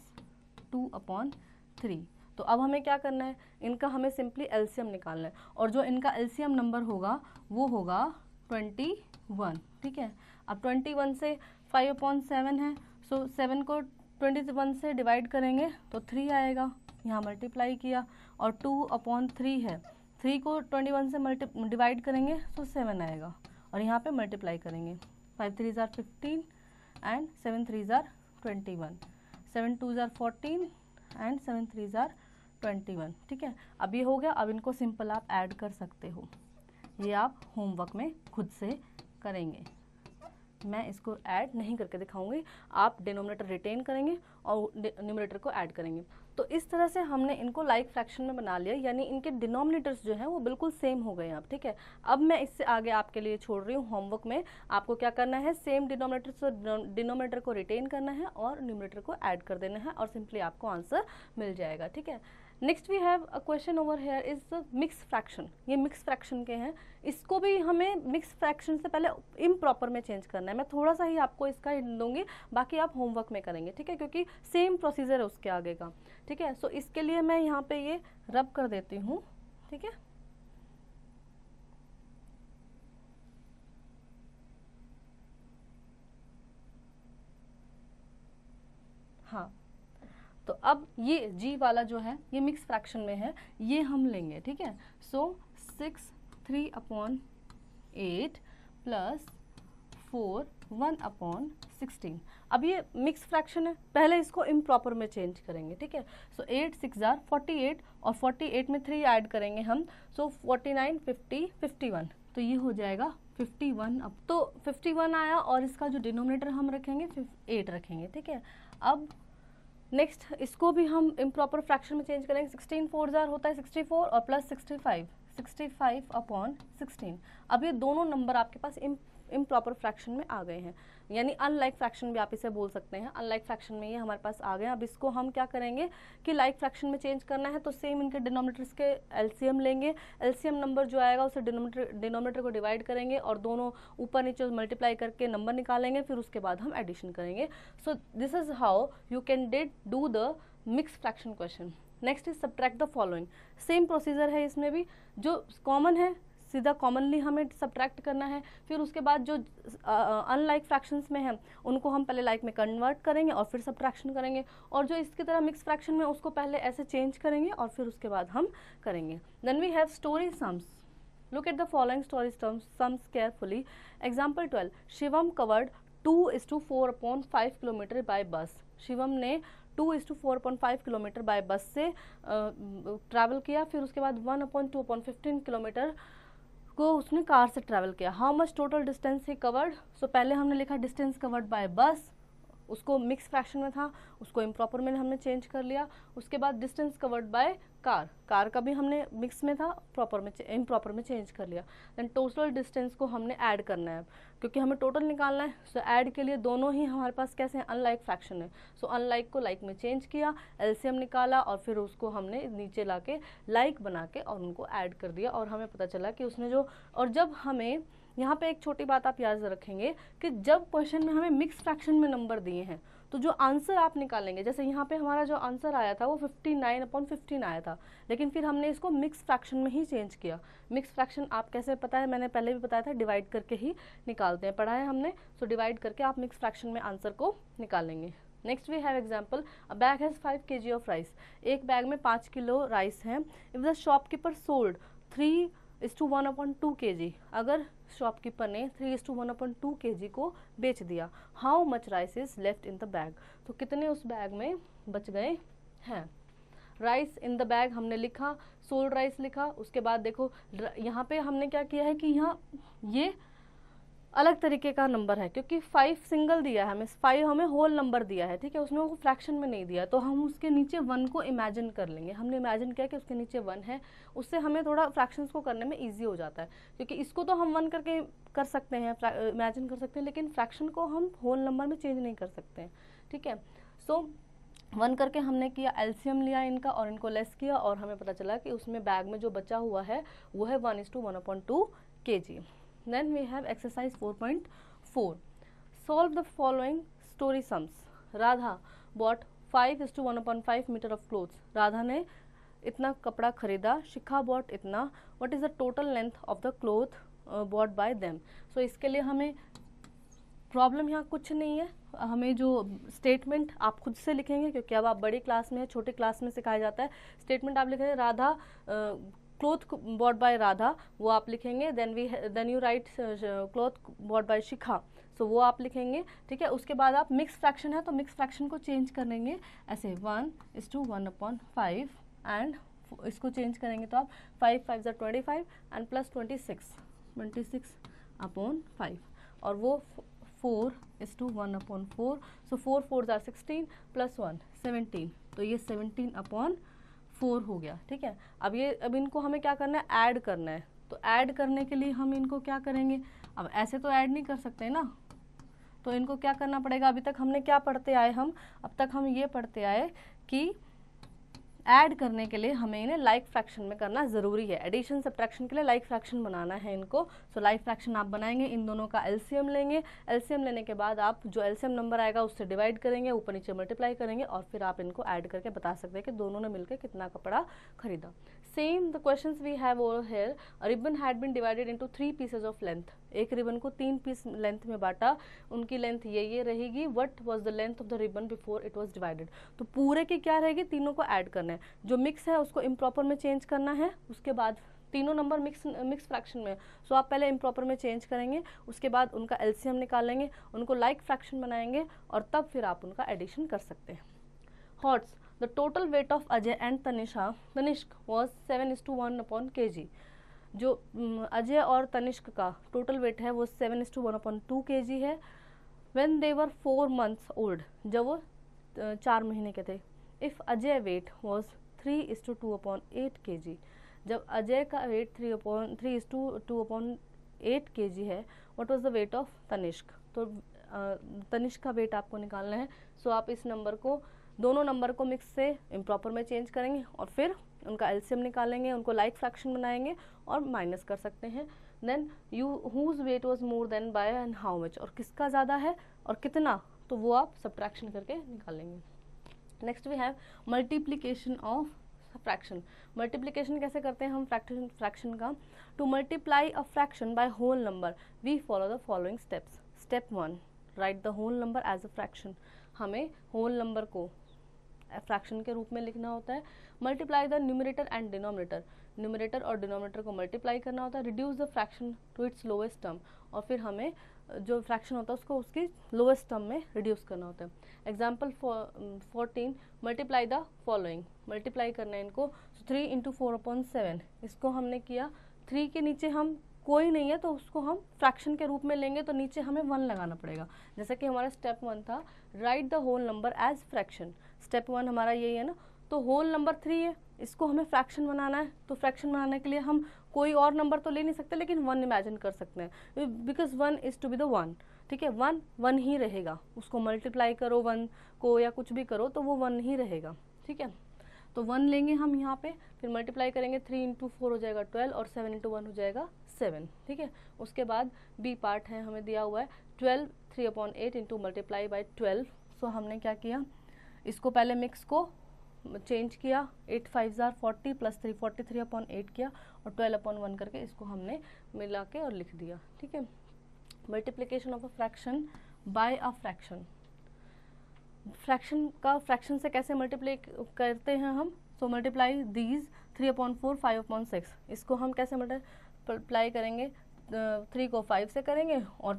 2/3। तो अब हमें क्या करना है, इनका हमें सिंपली एलसीएम निकालना है और जो इनका एलसीएम नंबर होगा वो होगा 21। ठीक है, अब 21 से 5/7 है, सो 7 को 21 से डिवाइड करेंगे तो 3 आएगा, यहाँ मल्टीप्लाई किया, और 2/3 है, 3 को 21 से डिवाइड करेंगे तो 7 आएगा और यहाँ पे मल्टीप्लाई करेंगे, 5 3s are 15 and 7 3s are 21, 7 2s are 14 and 7 3s are 21। ठीक है, अब ये हो गया। अब इनको सिंपल आप ऐड कर सकते हो, ये आप होमवर्क में खुद से करेंगे, मैं इसको ऐड नहीं करके दिखाऊंगी, आप डिनोमिनेटर रिटेन करेंगे और न्यूमरेटर को ऐड करेंगे। तो इस तरह से हमने इनको लाइक फ्रैक्शन में बना लिया, यानी इनके डिनोमिनेटर्स जो हैं वो बिल्कुल सेम हो गए अब, ठीक है। अब मैं इससे आगे आपके लिए छोड़ रही हूँ होमवर्क में, आपको क्या करना है, सेम डिनोमिनेटर को रिटेन करना है और न्यूमरेटर को ऐड कर देना है और सिंपली आपको आंसर मिल जाएगा, ठीक है। Next we have a question over here is mix fraction. ये मिक्स फ्रैक्शन के हैं, इसको भी हमें मिक्स फ्रैक्शन से पहले इम्प्रॉपर में चेंज करना है। मैं थोड़ा सा ही आपको इसका हिंट दूंगी, बाकी आप होमवर्क में करेंगे, ठीक है, क्योंकि सेम प्रोसीजर है उसके आगे का, ठीक है। सो इसके लिए मैं यहाँ पे ये रब कर देती हूँ, ठीक है। हाँ, तो अब ये जी वाला जो है ये मिक्स फ्रैक्शन में है, ये हम लेंगे, ठीक है। सो 6/3/8 प्लस 4 1/16। अब ये मिक्स फ्रैक्शन है, पहले इसको इम्प्रॉपर में चेंज करेंगे, ठीक है। सो 8 6 48 और 48 में 3 ऐड करेंगे हम, सो 49 50 51, तो ये हो जाएगा 51। अब तो 51 आया और इसका जो डिनोमिनेटर हम रखेंगे 8 रखेंगे, ठीक है। अब नेक्स्ट इसको भी हम इम्प्रॉपर फ्रैक्शन में चेंज करेंगे। 16 4 जार होता है 64 और प्लस 65/16। अब ये दोनों नंबर आपके पास इम्प्रॉपर फ्रैक्शन में आ गए हैं, यानी अनलाइक फ्रैक्शन भी आप इसे बोल सकते हैं। अनलाइक फ्रैक्शन में ये हमारे पास आ गए। अब इसको हम क्या करेंगे कि लाइक फ्रैक्शन में चेंज करना है, तो सेम इनके डिनोमिनेटर्स के एलसीएम लेंगे। एलसीएम नंबर जो आएगा उसे डिनोमिनेटर को डिवाइड करेंगे और दोनों ऊपर नीचे मल्टीप्लाई करके नंबर निकालेंगे, फिर उसके बाद हम एडिशन करेंगे। So this is how you can do the mix fraction question. Next is subtract the following. Same procedure है इसमें भी, जो कॉमन है सीधा कॉमनली हमें सब्ट्रैक्ट करना है, फिर उसके बाद जो अनलाइक फ्रैक्शंस में है उनको हम पहले लाइक में कन्वर्ट करेंगे और फिर सब्ट्रैक्शन करेंगे, और जो इसकी तरह मिक्स फ्रैक्शन में उसको पहले ऐसे चेंज करेंगे और फिर उसके बाद हम करेंगे। Then we have story sums. Look at the following story sums carefully. Example 12, Shivam covered 2:4/5 kilometre by bus. Shivam ने 2:4/5 किलोमीटर बाय बस से ट्रैवल किया, फिर उसके बाद 1/2/15 किलोमीटर को उसने कार से ट्रैवल किया। How much total distance he covered. So पहले हमने लिखा डिस्टेंस कवर्ड बाय बस, उसको मिक्स फ्रैक्शन में था, उसको इम्प्रॉपर में हमने चेंज कर लिया। उसके बाद distance covered by car, car का भी हमने मिक्स में था, प्रॉपर में इम्प्रॉपर में चेंज कर लिया। देन टोटल डिस्टेंस को हमने ऐड करना है, क्योंकि हमें टोटल निकालना है। सो ऐड के लिए दोनों ही हमारे पास कैसे हैं, अनलाइक फ्रैक्शन है। सो अनलाइक को लाइक में चेंज किया, एलसीएम निकाला और फिर उसको हमने नीचे लाके लाइक बना के और उनको ऐड कर दिया, और हमें पता चला कि उसने जो, और जब हमें यहाँ पे एक छोटी बात आप याद रखेंगे कि जब क्वेश्चन में हमें मिक्स फ्रैक्शन में नंबर दिए हैं तो जो आंसर आप निकालेंगे, जैसे यहाँ पे हमारा जो आंसर आया था वो 59/15 आया था, लेकिन फिर हमने इसको मिक्स फ्रैक्शन में ही चेंज किया। मिक्स फ्रैक्शन आप कैसे पता है, मैंने पहले भी बताया था, डिवाइड करके ही निकालते हैं, पढ़ा है हमने। सो डिवाइड करके आप मिक्स फ्रैक्शन में आंसर को निकालेंगे। Next we have example, a bag has 5 kg of rice. एक बैग में 5 किलो राइस है। If the shopkeeper sold 3:1/2 kg, अगर शॉपकीपर ने 3:1/2 kg को बेच दिया, how much rice is left in the bag, तो कितने उस बैग में बच गए हैं। राइस इन द बैग हमने लिखा, सोल्ड राइस लिखा, उसके बाद देखो यहाँ पे हमने क्या किया है कि यहाँ ये अलग तरीके का नंबर है, क्योंकि 5 सिंगल दिया है हमें, 5 हमें होल नंबर दिया है, ठीक है, उसने वो फ्रैक्शन में नहीं दिया, तो हम उसके नीचे 1 को इमेजिन कर लेंगे। हमने इमेजिन किया कि उसके नीचे 1 है, उससे हमें थोड़ा फ्रैक्शंस को करने में इजी हो जाता है, क्योंकि इसको तो हम 1 करके कर सकते हैं, इमेजिन कर सकते हैं, लेकिन फ्रैक्शन को हम होल नंबर में चेंज नहीं कर सकते हैं, ठीक है। सो 1 करके हमने किया, एलसीएम लिया इनका और इनको लेस किया, और हमें पता चला कि उसमें बैग में जो बचा हुआ है वो है 1:1/2 kg। Then we have exercise 4.4. Solve the following story sums. Radha bought 5:1/5 meter of clothes. Radha ने इतना कपड़ा खरीदा, शिखा bought इतना. What is the total length of the cloth bought by them? So इसके लिए हमें प्रॉब्लम यहाँ कुछ नहीं है, हमें जो स्टेटमेंट आप खुद से लिखेंगे, क्योंकि अब आप बड़ी क्लास में है, छोटी क्लास में सिखाया जाता है। स्टेटमेंट आप लिखेंगे Radha cloth bought by Radha, वो आप लिखेंगे। Then you write cloth bought by Shikha, so वो आप लिखेंगे, ठीक है। उसके बाद आप मिक्स फ्रैक्शन है तो मिक्स फ्रैक्शन को चेंज करेंगे ऐसे 1:1/5, एंड इसको चेंज करेंगे तो आप 5 5 25 एंड प्लस 26/5, और वो 4:1/4. सो 4 4s are 16 प्लस 1 17. तो ये 17/4 हो गया, ठीक है। अब इनको हमें क्या करना है, ऐड करना है। तो ऐड करने के लिए हम इनको क्या करेंगे, अब ऐसे तो ऐड नहीं कर सकते ना, तो इनको क्या करना पड़ेगा। अभी तक हमने क्या पढ़ते आए, अब तक हम ये पढ़ते आए कि ऐड करने के लिए हमें इन्हें लाइक फ्रैक्शन में करना ज़रूरी है। एडिशन सब्ट्रैक्शन के लिए लाइक फ्रैक्शन बनाना है इनको। सो लाइक फ्रैक्शन आप बनाएंगे, इन दोनों का एलसीएम लेंगे। एलसीएम लेने के बाद आप जो एलसीएम नंबर आएगा उससे डिवाइड करेंगे, ऊपर नीचे मल्टीप्लाई करेंगे, और फिर आप इनको ऐड करके बता सकते हैं कि दोनों ने मिलकर कितना कपड़ा खरीदा। Same the questions we have over here. Ribbon had been divided into 3 pieces of length. एक रिबन को 3 पीस लेंथ में बांटा, उनकी लेंथ ये रहेगी। What was the length of the ribbon before it was divided. तो पूरे की क्या रहेगी, तीनों को ऐड करना है। जो मिक्स है उसको इम्प्रॉपर में चेंज करना है, उसके बाद तीनों नंबर मिक्स फ्रैक्शन में। सो आप पहले इम्प्रॉपर में चेंज करेंगे, उसके बाद उनका एलसीएम निकालेंगे, उनको लाइक फ्रैक्शन बनाएंगे, और तब फिर आप उनका एडिशन कर सकते हैं। HOTS, the total weight of Ajay and Tanishk was 7:1/kg। जो अजय और तनिष्क का टोटल वेट है वो 7:1/2 kg है। When they were 4 months old, जब वो 4 महीने के थे। If Ajay weight was 3:2/8 kg, जब अजय का वेट 3:2/8 kg है। What was the weight of Tanishk. तो तनिष्क का वेट आपको निकालना है। सो आप इस नंबर को, दोनों नंबर को मिक्स से इम्प्रॉपर में चेंज करेंगे, और फिर उनका एलसीएम निकालेंगे, उनको लाइक फ्रैक्शन बनाएंगे और माइनस कर सकते हैं। Then whose weight was more than by and how much, और किसका ज़्यादा है और कितना, तो वो आप सब्ट्रैक्शन करके निकालेंगे। Next we have multiplication of fraction. Multiplication कैसे करते हैं हम फ्रैक्शन का। To multiply a fraction by whole number we follow the following steps. Step 1, write the whole number as a fraction. हमें होल नंबर को fraction के रूप में लिखना होता है। Multiply the numerator and denominator, numerator और डिनोमिनेटर को मल्टीप्लाई करना होता है। Reduce the fraction to its lowest term, और फिर हमें जो फ्रैक्शन होता है उसको उसकी लोएस्ट टर्म में रिड्यूस करना होता है। Example 14, multiply the following. Multiply करना है इनको। 3 × 4/7, इसको हमने किया। 3 के नीचे हम कोई नहीं है तो उसको हम फ्रैक्शन के रूप में लेंगे, तो नीचे हमें 1 लगाना पड़ेगा। जैसा कि हमारा स्टेप 1 था, write the whole number as fraction. Step 1 हमारा यही है ना। तो होल नंबर 3 है, इसको हमें फ्रैक्शन बनाना है। तो फ्रैक्शन बनाने के लिए हम कोई और नंबर तो ले नहीं सकते, लेकिन 1 इमेजिन कर सकते हैं, because 1 is to be the 1। ठीक है, 1 ही रहेगा। उसको मल्टीप्लाई करो 1 को या कुछ भी करो तो वो 1 ही रहेगा। ठीक है, तो 1 लेंगे हम यहाँ पे, फिर मल्टीप्लाई करेंगे। 3 × 4 हो जाएगा 12, और 7 × 1 हो जाएगा 7। ठीक है, उसके बाद बी पार्ट है, हमें दिया हुआ है 12 3/8 इंटू मल्टीप्लाई बाई 12। सो हमने क्या किया, इसको पहले मिक्स को चेंज किया। 8 5s are 40 प्लस 3 43/8 किया, और 12/1 करके इसको हमने मिला के और लिख दिया। ठीक है, multiplication of a fraction bye a fraction. Fraction का फ्रैक्शन से कैसे मल्टीप्लाई करते हैं हम। So multiply these 3/4 5/6। इसको हम कैसे मल्टीप्लाई करेंगे, 3 को 5 से करेंगे, और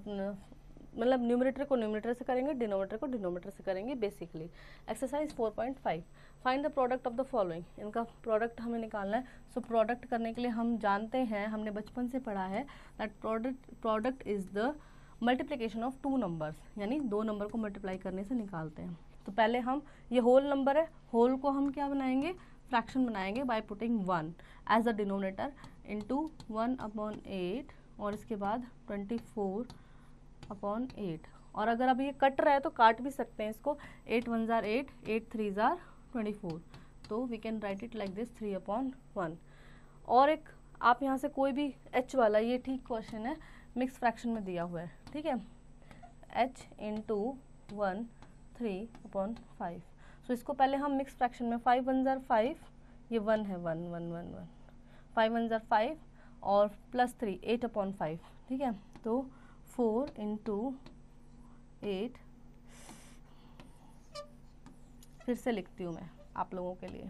मतलब न्यूमरेटर को न्यूमरेटर से करेंगे, डिनोमिनेटर को डिनोमिनेटर से करेंगे basically. Exercise 4.5, find the product of the following. इनका प्रोडक्ट हमें निकालना है। सो प्रोडक्ट करने के लिए हम जानते हैं, हमने बचपन से पढ़ा है that product is the multiplication of 2 numbers, यानी 2 नंबर को मल्टीप्लाई करने से निकालते हैं। तो पहले हम, ये होल नंबर है, होल को हम क्या बनाएंगे, फ्रैक्शन बनाएंगे by putting 1 as a denominator into 1/8, और इसके बाद 24/8। और अगर अब ये कट रहा है तो काट भी सकते हैं इसको। 8 1s are 8, 8 3s are 24। तो we can write it like this 3/1। और एक आप यहाँ से कोई भी h वाला, ये ठीक क्वेश्चन है, मिक्स फ्रैक्शन में दिया हुआ है। ठीक है, h × 1 3/5। सो इसको पहले हम मिक्स फ्रैक्शन में 5 1s are 5, ये 1 है, 1 1 1 1, 5 1s are 5 और प्लस 3 8/5। ठीक है, तो 4 × 8, फिर से लिखती हूँ मैं आप लोगों के लिए,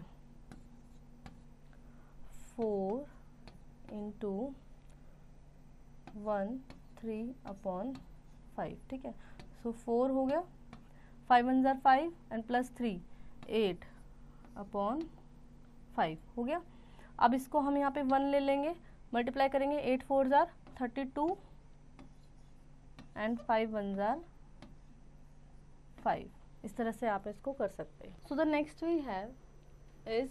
4 × 1 3/5। ठीक है, सो 4 हो गया, 5 1s are 5 एंड प्लस 3 8/5 हो गया। अब इसको हम यहाँ पे 1 ले लेंगे, मल्टीप्लाई करेंगे। 8 4s are 32 एंड 5 1 जार 5। इस तरह से आप इसको कर सकते हैं। So the next we have is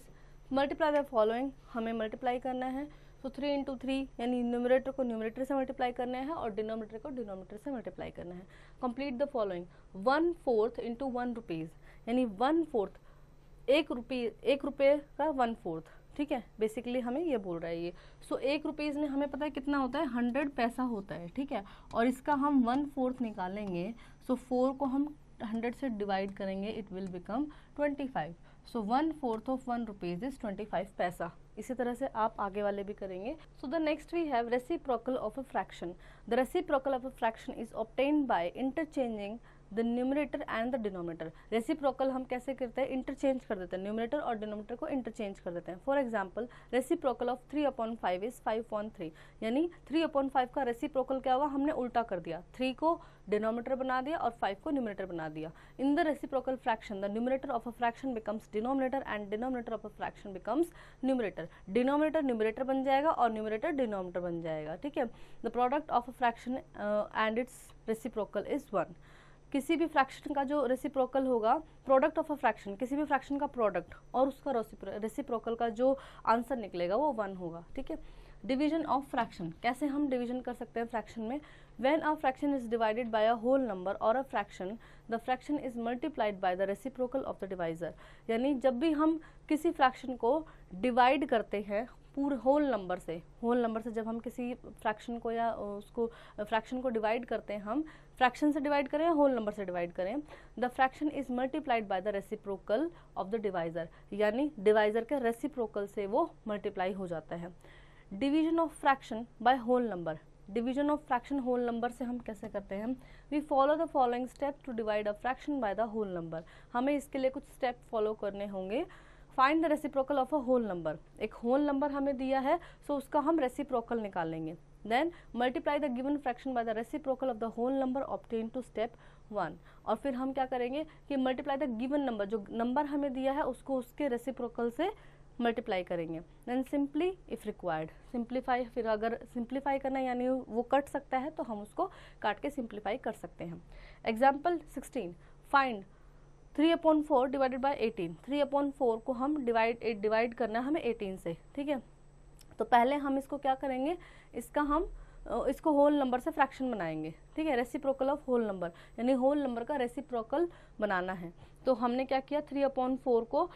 multiply the following. हमें मल्टीप्लाई करना है। सो 3 इंटू 3 यानी न्यूमरेटर को न्यूमरेटर से मल्टीप्लाई करना है और डिनोमिनेटर को डिनोमिनेटर से मल्टीप्लाई करना है। Complete the following. 1/4 into 1 rupees यानी 1/4 1 रुपये का 1/4। ठीक है, बेसिकली हमें ये बोल रहा है ये। सो 1 रुपीज़ में हमें पता है कितना होता है, 100 पैसा होता है। ठीक है, और इसका हम 1/4 निकालेंगे। सो 4 को हम 100 से डिवाइड करेंगे, it will become 25। So 1/4 of 1 rupees is 25 पैसा। इसी तरह से आप आगे वाले भी करेंगे। So the next we have reciprocal of a fraction. The reciprocal of a fraction is obtained by interchanging the numerator and the denominator. Reciprocal हम कैसे करते हैं, इंटरचेंज कर देते हैं, न्यूमरेटर और डिनोमिनेटर को इंटरचेंज कर देते हैं। For example reciprocal of 3/5 is 5/3 यानी 3/5 का रेसिप्रोकल क्या हुआ, हमने उल्टा कर दिया, 3 को डिनोमिनेटर बना दिया और 5 को न्यूमरेटर बना दिया। In the reciprocal fraction the numerator of a fraction becomes denominator and denominator of a fraction becomes numerator. Denominator numerator बन जाएगा और न्यूमरेटर डिनोमिनेटर बन जाएगा। ठीक है, the product of a fraction and it's reciprocal is 1। किसी भी fraction का जो रेसिप्रोकल होगा, प्रोडक्ट ऑफ अ फ्रैक्शन, किसी भी फ्रैक्शन का प्रोडक्ट और उसका रेसिप्रोकल का जो आंसर निकलेगा वो 1 होगा। ठीक है, डिवीजन ऑफ फ्रैक्शन। कैसे हम डिवीजन कर सकते हैं फ्रैक्शन में, when a fraction is divided by a whole number or a fraction the fraction is multiplied by the reciprocal of the divisor. यानी जब भी हम किसी फ्रैक्शन को डिवाइड करते हैं पूरे होल नंबर से जब हम किसी फ्रैक्शन को या उसको फ्रैक्शन को डिवाइड करते हैं, हम फ्रैक्शन से डिवाइड करें या होल नंबर से डिवाइड करें, the fraction is multiplied by the reciprocal of the divisor. यानी डिवाइजर के रेसिप्रोकल से वो मल्टीप्लाई हो जाता है। Division of fraction by whole number. Division of fraction whole number से हम कैसे करते हैं, we follow the following step to divide a fraction by the whole number. हमें इसके लिए कुछ स्टेप फॉलो करने होंगे। Find the reciprocal of a whole number. एक होल नंबर हमें दिया है, सो उसका हम रेसिप्रोकल निकालेंगे। Then multiply the given fraction by the reciprocal of the whole number obtain to step 1। और फिर हम क्या करेंगे कि मल्टीप्लाई द गिवन नंबर, जो नंबर हमें दिया है उसको उसके रेसिप्रोकल से मल्टीप्लाई करेंगे। Then simply if required simplify. फिर अगर सिंप्लीफाई करना है यानी वो कट सकता है तो हम उसको काट के सिंप्लीफाई कर सकते हैं। Example 16, find 3/4 divided by 18। 3/4 को हम डिवाइड करना है हमें 18 से। ठीक है, तो पहले हम इसको क्या करेंगे, इसको होल नंबर से फ्रैक्शन बनाएंगे। ठीक है, रेसिप्रोकल ऑफ होल नंबर यानी होल नंबर का रेसिप्रोकल बनाना है। तो हमने क्या किया, 3/4 को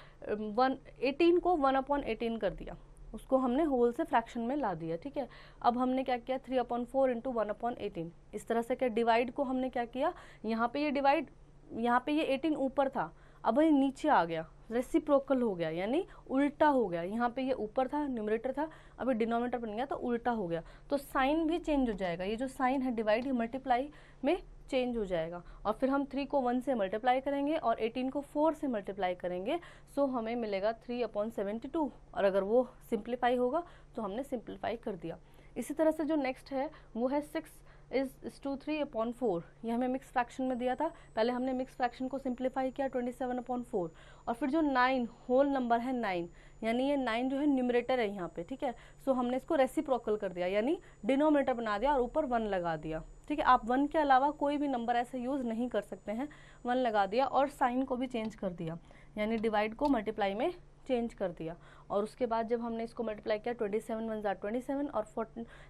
18 को 1/18 कर दिया, उसको हमने होल से फ्रैक्शन में ला दिया। ठीक है, अब हमने क्या किया 3/4 इंटू 1/18। इस तरह से क्या डिवाइड को हमने क्या किया, यहाँ पे ये 18 ऊपर था, अब ये नीचे आ गया, रेसिप्रोकल हो गया यानी उल्टा हो गया। यहाँ पे ये ऊपर था, न्यूमरेटर था, अभी डिनोमिनेटर बन गया तो उल्टा हो गया, तो साइन भी चेंज हो जाएगा। ये जो साइन है डिवाइड, ये मल्टीप्लाई में चेंज हो जाएगा। और फिर हम 3 को 1 से मल्टीप्लाई करेंगे और 18 को 4 से मल्टीप्लाई करेंगे, सो हमें मिलेगा 3/72। और अगर वो सिंप्लीफाई होगा तो हमने सिंप्लीफाई कर दिया। इसी तरह से जो नेक्स्ट है वो है 6 इज टू 3/4। ये हमें मिक्स फ्रैक्शन में दिया था, पहले हमने मिक्स फ्रैक्शन को सिंप्लीफाई किया 27/4। और फिर जो 9 होल नंबर है 9, यानी ये 9 जो है न्यूमरेटर है यहाँ पे। ठीक है, सो हमने इसको रेसिप्रोकल कर दिया यानी डिनोमिनेटर बना दिया और ऊपर 1 लगा दिया। ठीक है, आप 1 के अलावा कोई भी नंबर ऐसे यूज नहीं कर सकते हैं। 1 लगा दिया और साइन को भी चेंज कर दिया यानी डिवाइड को मल्टीप्लाई में चेंज कर दिया। और उसके बाद जब हमने इसको मल्टीप्लाई किया 27 1 जार 27 और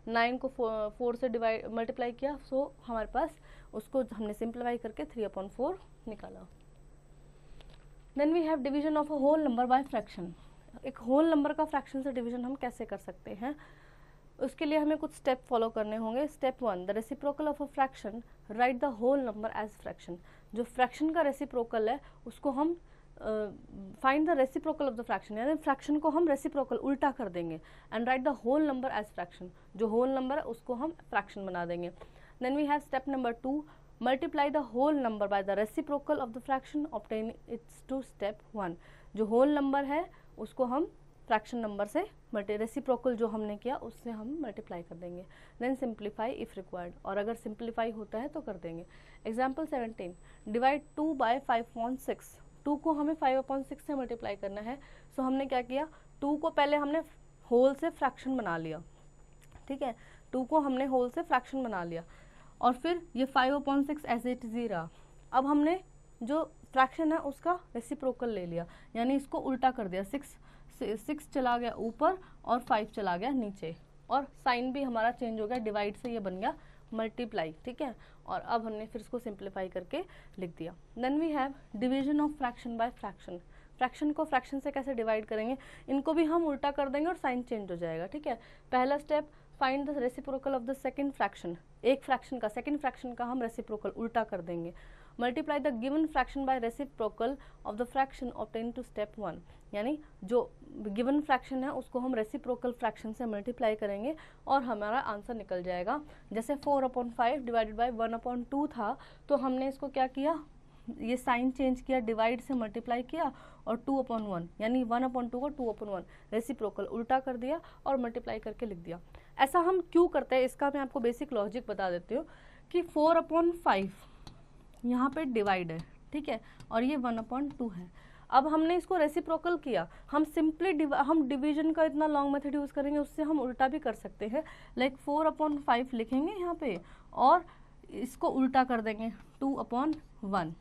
9 को 4 से डिवाइड मल्टीप्लाई किया, सो हमारे पास उसको हमने सिंप्लीफाई करके 3/4 निकाला। Then we have division of a whole number by fraction. एक होल नंबर का फ्रैक्शन से डिवीजन हम कैसे कर सकते हैं, उसके लिए हमें कुछ स्टेप फॉलो करने होंगे। Step 1, the reciprocal of a fraction, write the whole number as fraction. जो फ्रैक्शन का रेसिप्रोकल है उसको हम find the reciprocal of the fraction, यानी फ्रैक्शन को हम रेसिप्रोकल उल्टा कर देंगे and write the whole number as fraction. जो होल नंबर है उसको हम फ्रैक्शन बना देंगे। Then we have step number 2, multiply the whole number by the reciprocal of the fraction, obtain its to step 1। जो होल नंबर है उसको हम फ्रैक्शन नंबर से रेसिप्रोकल जो हमने किया उससे हम मल्टीप्लाई कर देंगे। देन सिंप्लीफाई इफ रिक्वायर्ड, और अगर सिंप्लीफाई होता है तो कर देंगे। Example 17, divide 2 bye 5/6। 2 को हमें 5/6 से मल्टीप्लाई करना है, सो हमने क्या किया, 2 को पहले हमने होल से फ्रैक्शन बना लिया। ठीक है, 2 को हमने होल से फ्रैक्शन बना लिया और फिर ये 5/6 ऐसे इट इज ही रहा। अब हमने जो फ्रैक्शन है उसका रेसिप्रोकल ले लिया, यानी इसको उल्टा कर दिया, 6 चला गया ऊपर और 5 चला गया नीचे, और साइन भी हमारा चेंज हो गया, डिवाइड से ये बन गया मल्टीप्लाई, ठीक है। और अब हमने फिर इसको सिंप्लीफाई करके लिख दिया। Then we have division of fraction by fraction. Fraction को फ्रैक्शन से कैसे डिवाइड करेंगे, इनको भी हम उल्टा कर देंगे और साइन चेंज हो जाएगा, ठीक है। पहला step, find the reciprocal of the second fraction. एक फ्रैक्शन का सेकंड फ्रैक्शन का हम रेसिप्रोकल उल्टा कर देंगे। Multiply the given fraction by reciprocal of the fraction obtain to step 1, यानी जो गिवन फ्रैक्शन है उसको हम रेसिप्रोकल फ्रैक्शन से मल्टीप्लाई करेंगे और हमारा आंसर निकल जाएगा। जैसे 4/5 डिवाइडेड बाय 1/2 था, तो हमने इसको क्या किया, ये साइन चेंज किया, डिवाइड से मल्टीप्लाई किया और 2/1, यानी 1/2 को 2/1 रेसिप्रोकल उल्टा कर दिया और मल्टीप्लाई करके लिख दिया। ऐसा हम क्यों करते हैं, इसका मैं आपको बेसिक लॉजिक बता देती हूँ कि 4/5 यहाँ पे डिवाइड है, ठीक है, और ये 1/2 है। अब हमने इसको रेसिप्रोकल किया, हम सिंपली हम डिवीजन का इतना लॉन्ग मेथड यूज़ करेंगे, उससे हम उल्टा भी कर सकते हैं। लाइक 4/5 लिखेंगे यहाँ पे और इसको उल्टा कर देंगे 2/1।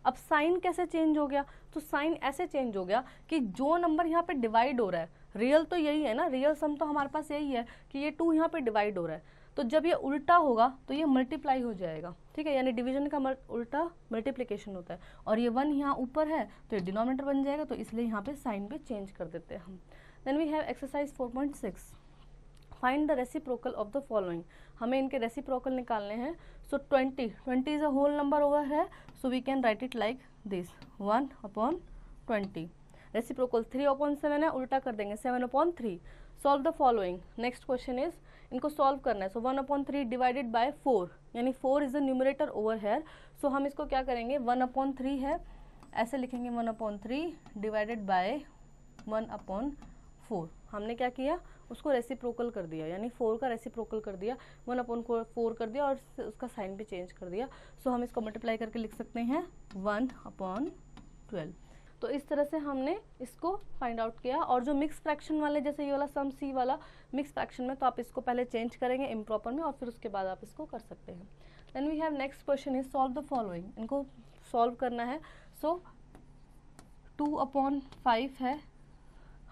अब साइन कैसे चेंज हो गया, तो साइन ऐसे चेंज हो गया कि जो नंबर यहाँ पे डिवाइड हो रहा है, रियल तो यही है ना, रियल सम तो हमारे पास यही है कि ये 2 यहाँ पे डिवाइड हो रहा है, तो जब ये उल्टा होगा तो ये मल्टीप्लाई हो जाएगा, ठीक है, यानी डिवीजन का उल्टा मल्टीप्लिकेशन होता है। और ये 1 यहाँ ऊपर है तो ये डिनोमिनेटर बन जाएगा, तो इसलिए यहाँ पे साइन भी चेंज कर देते हैं हम। Then we have exercise 4.6, find the reciprocal of the following. हमें इनके रेसिप्रोकल निकालने हैं। So 20 is a whole number over है, so we can write it like this 1/20। Reciprocal 3/7 है, उल्टा कर देंगे 7/3। Solve the following. Next question is, इनको सॉल्व करना है। सो 1/3 डिवाइडेड बाय 4, यानी 4 is the numerator over here, so हम इसको क्या करेंगे, 1/3 है, ऐसे लिखेंगे 1/3 डिवाइडेड बाय 1/4। हमने क्या किया, उसको रेसिप्रोकल कर दिया, यानी 4 का रेसिप्रोकल कर दिया, 1/4 कर दिया और उसका साइन भी चेंज कर दिया। सो हम इसको मल्टीप्लाई करके लिख सकते हैं 1/12। तो इस तरह से हमने इसको फाइंड आउट किया। और जो मिक्स फ्रैक्शन वाले, जैसे ये वाला सम सी वाला मिक्स फ्रैक्शन में, तो आप इसको पहले चेंज करेंगे इम्प्रॉपर में और फिर उसके बाद आप इसको कर सकते हैं। Then we have next question is solve the following. इनको सॉल्व करना है। सो 2/5 है,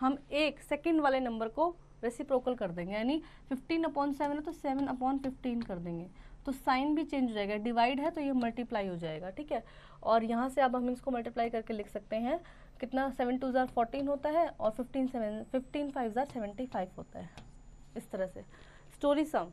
हम एक सेकेंड वाले नंबर को रेसिप्रोकल कर देंगे, यानी 15/7 है तो 7/15 कर देंगे, तो साइन भी चेंज हो जाएगा, डिवाइड है तो ये मल्टीप्लाई हो जाएगा, ठीक है। और यहाँ से अब हम इसको मल्टीप्लाई करके लिख सकते हैं, कितना 7 2 ज़ार 14 होता है और 15 5 ज़ार 75 होता है, इस तरह से। Story sum,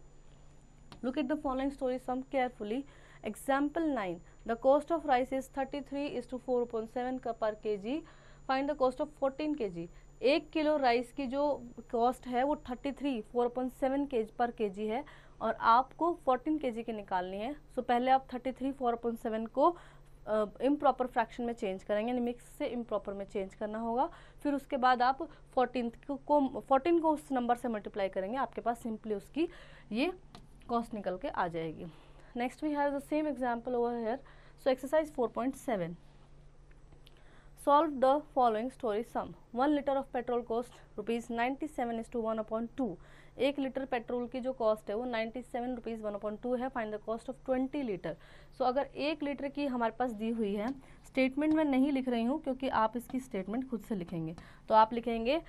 look at the following story sum carefully. Example 9, the cost of rice is 33:4/7 per kg, find the cost of 14 kg। 1 kilo rice की जो कॉस्ट है वो 4/7 पर kg है और आपको 14 kg की निकालनी है। सो पहले आप 4/7 को इम्प्रॉपर फ्रैक्शन में चेंज करेंगे, यानी मिक्स से इम्प्रॉपर में चेंज करना होगा। फिर उसके बाद आप 14 को उस नंबर से मल्टीप्लाई करेंगे, आपके पास सिंपली उसकी ये कॉस्ट निकल के आ जाएगी। Next we have the same example over here. So exercise 4.7, solve the following story sum. 1 liter of petrol cost ₹97:1/2। 1 litre petrol की जो कॉस्ट है वो 97 रुपीज़ 1/2 है। Find the cost of 20 litre. So अगर 1 लीटर की हमारे पास दी हुई है, स्टेटमेंट में नहीं लिख रही हूँ क्योंकि आप इसकी स्टेटमेंट खुद से लिखेंगे, तो आप लिखेंगे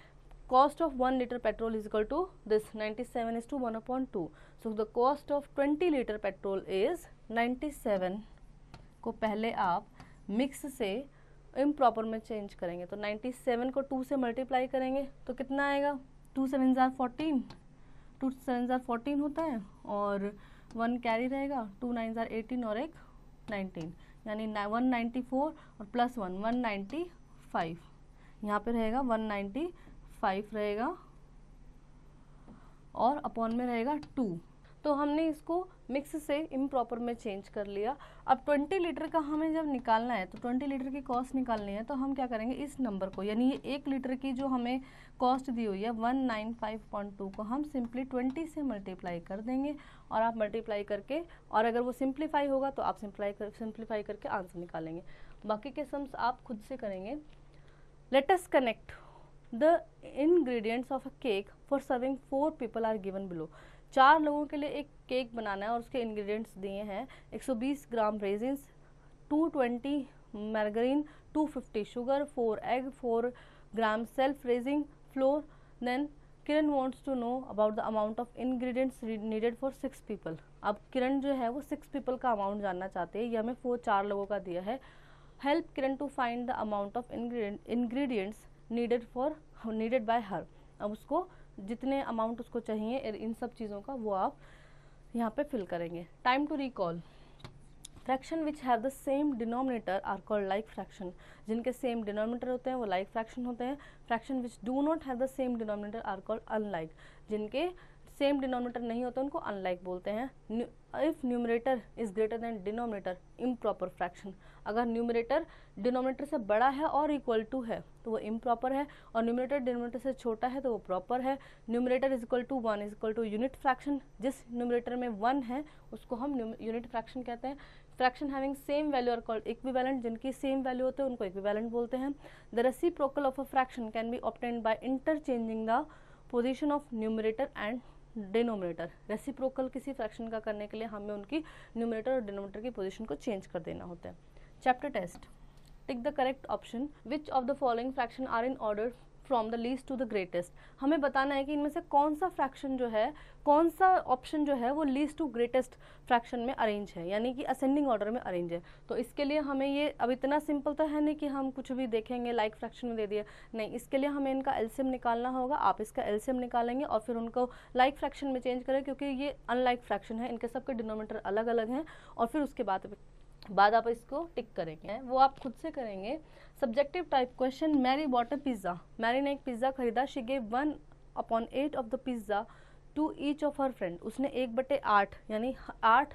cost of 1 litre petrol is equal to this 97:1/2। So the cost of 20 litre petrol is 97 को पहले आप मिक्स से इम्प्रॉपर में चेंज करेंगे, तो 97 को 2 से मल्टीप्लाई करेंगे तो कितना आएगा, 2 7 ज़ार 14, 2 7 ज़ार 14 होता है और 1 कैरी रहेगा, 2 9 ज़ार 18 और एक 19, यानी 194 और प्लस 1 195, यहाँ पे रहेगा 195 रहेगा और अपॉन में रहेगा 2। तो हमने इसको मिक्स से इम्प्रॉपर में चेंज कर लिया। अब 20 लीटर का हमें जब निकालना है, तो 20 लीटर की कॉस्ट निकालनी है, तो हम क्या करेंगे, इस नंबर को, यानी ये 1 लीटर की जो हमें कॉस्ट दी हुई है 195.2 को हम सिंपली 20 से मल्टीप्लाई कर देंगे और आप मल्टीप्लाई करके, और अगर वो सिंप्लीफाई होगा तो आप सिंप्लीफाई करके आंसर निकालेंगे। बाकी के सम्स आप खुद से करेंगे। Let us connect the ingredients of a cake for serving 4 people are given below. 4 लोगों के लिए एक केक बनाना है और उसके इंग्रेडिएंट्स दिए हैं 120 ग्राम resins, 220 margarine, 250 sugar, 4 egg, 4 gram self-raising flour. Then Kiran wants to know about the amount of ingredients needed for 6 people. अब किरण जो है वो 6 people का अमाउंट जानना चाहते हैं, ये हमें 4 लोगों का दिया है. Help Kiran to find the amount of ingredients needed by her. अब उसको जितने अमाउंट उसको चाहिए इन सब चीज़ों का वो आप यहाँ पे फिल करेंगे. Time to recall. Fraction which have the same denominator are called like fraction. जिनके सेम डिनोमिनेटर होते हैं वो लाइक फ्रैक्शन होते हैं. Fraction which do not have the same denominator are called unlike. जिनके सेम डिनोमिनेटर नहीं होते उनको अनलाइक बोलते हैं. If numerator is greater than denominator, improper fraction. अगर न्यूमरेटर डिनोमिनेटर से बड़ा है और इक्वल टू है तो वो इम्प्रॉपर है, और न्यूमरेटर डिनोमिनेटर से छोटा है तो वो प्रॉपर है. Numerator is equal to 1 is equal to unit fraction. जिस न्यूमरेटर में 1 है उसको हम यूनिट फ्रैक्शन कहते हैं. Fraction having same value are called equivalent. जिनकी सेम वैल्यू होते हैं उनको इक्विवेलेंट बोलते हैं. The reciprocal of a fraction can be obtained by interchanging the position of numerator and denominator. Reciprocal किसी फ्रैक्शन का करने के लिए हमें उनकी न्यूमरेटर और डिनोमिनेटर की पोजीशन को चेंज कर देना होता है. Chapter test. Tick the correct option. Which of the following fraction are in order from the least to the greatest. हमें बताना है कि इनमें से कौन सा फ्रैक्शन जो है, कौन सा ऑप्शन जो है वो लीस्ट टू ग्रेटेस्ट फ्रैक्शन में अरेंज है, यानी कि असेंडिंग ऑर्डर में अरेंज है. तो इसके लिए हमें ये, अब इतना सिंपल तो है नहीं कि हम कुछ भी देखेंगे लाइक फ्रैक्शन में दे दिया, नहीं. इसके लिए हमें इनका एलसीएम निकालना होगा. आप इसका एलसीएम निकालेंगे और फिर उनको लाइक फ्रैक्शन में चेंज करें, क्योंकि ये अनलाइक फ्रैक्शन है, इनके सबके डिनोमिनेटर अलग अलग हैं. और फिर उसके बाद आप इसको टिक करेंगे, वो आप खुद से करेंगे. Subjective type question. Mary bought a pizza. Mary ने एक पिज्जा खरीदा. She gave 1/8 of the pizza to each of her friend. उसने 1/8 यानी 8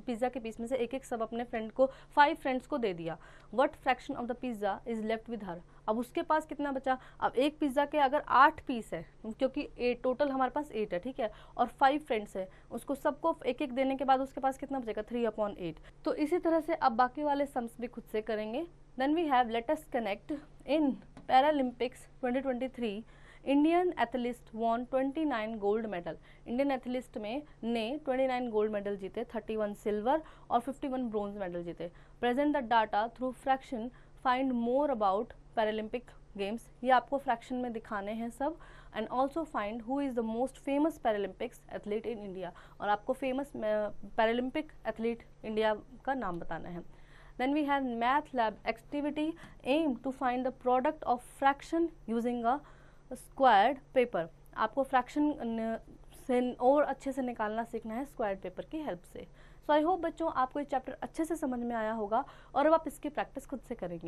पिज्जा के पीस में से एक सब अपने फ्रेंड को, 5 फ्रेंड्स को दे दिया. What fraction of the pizza is left with her. अब उसके पास कितना बचा. अब एक पिज्जा के अगर 8 पीस है, क्योंकि टोटल हमारे पास 8 है, ठीक है, और 5 फ्रेंड्स है, उसको सबको एक देने के बाद उसके पास कितना बचेगा, 3/8. तो इसी तरह से अब बाकी वाले सम्स भी खुद से करेंगे. Then we have let us connect. In Paralympics 2023 Indian athlete won 29 gold medal. Indian athlete में ने 29 गोल्ड मेडल जीते, 31 सिल्वर और 51 ब्रोंज मेडल जीते. Present the data through fraction, find more about Paralympic games. ये आपको फ्रैक्शन में दिखाने हैं सब. And also find who is the most famous Paralympics athlete in India. और आपको फेमस पैरालंपिक एथलीट इंडिया का नाम बताना है. Then we have math lab activity. Aim to find the product of fraction using a squared paper. आपको fraction से और अच्छे से निकालना सीखना है स्क्वायर्ड पेपर की हेल्प से. सो आई होप बच्चों आपको ये चैप्टर अच्छे से समझ में आया होगा और अब आप इसकी प्रैक्टिस खुद से करेंगे.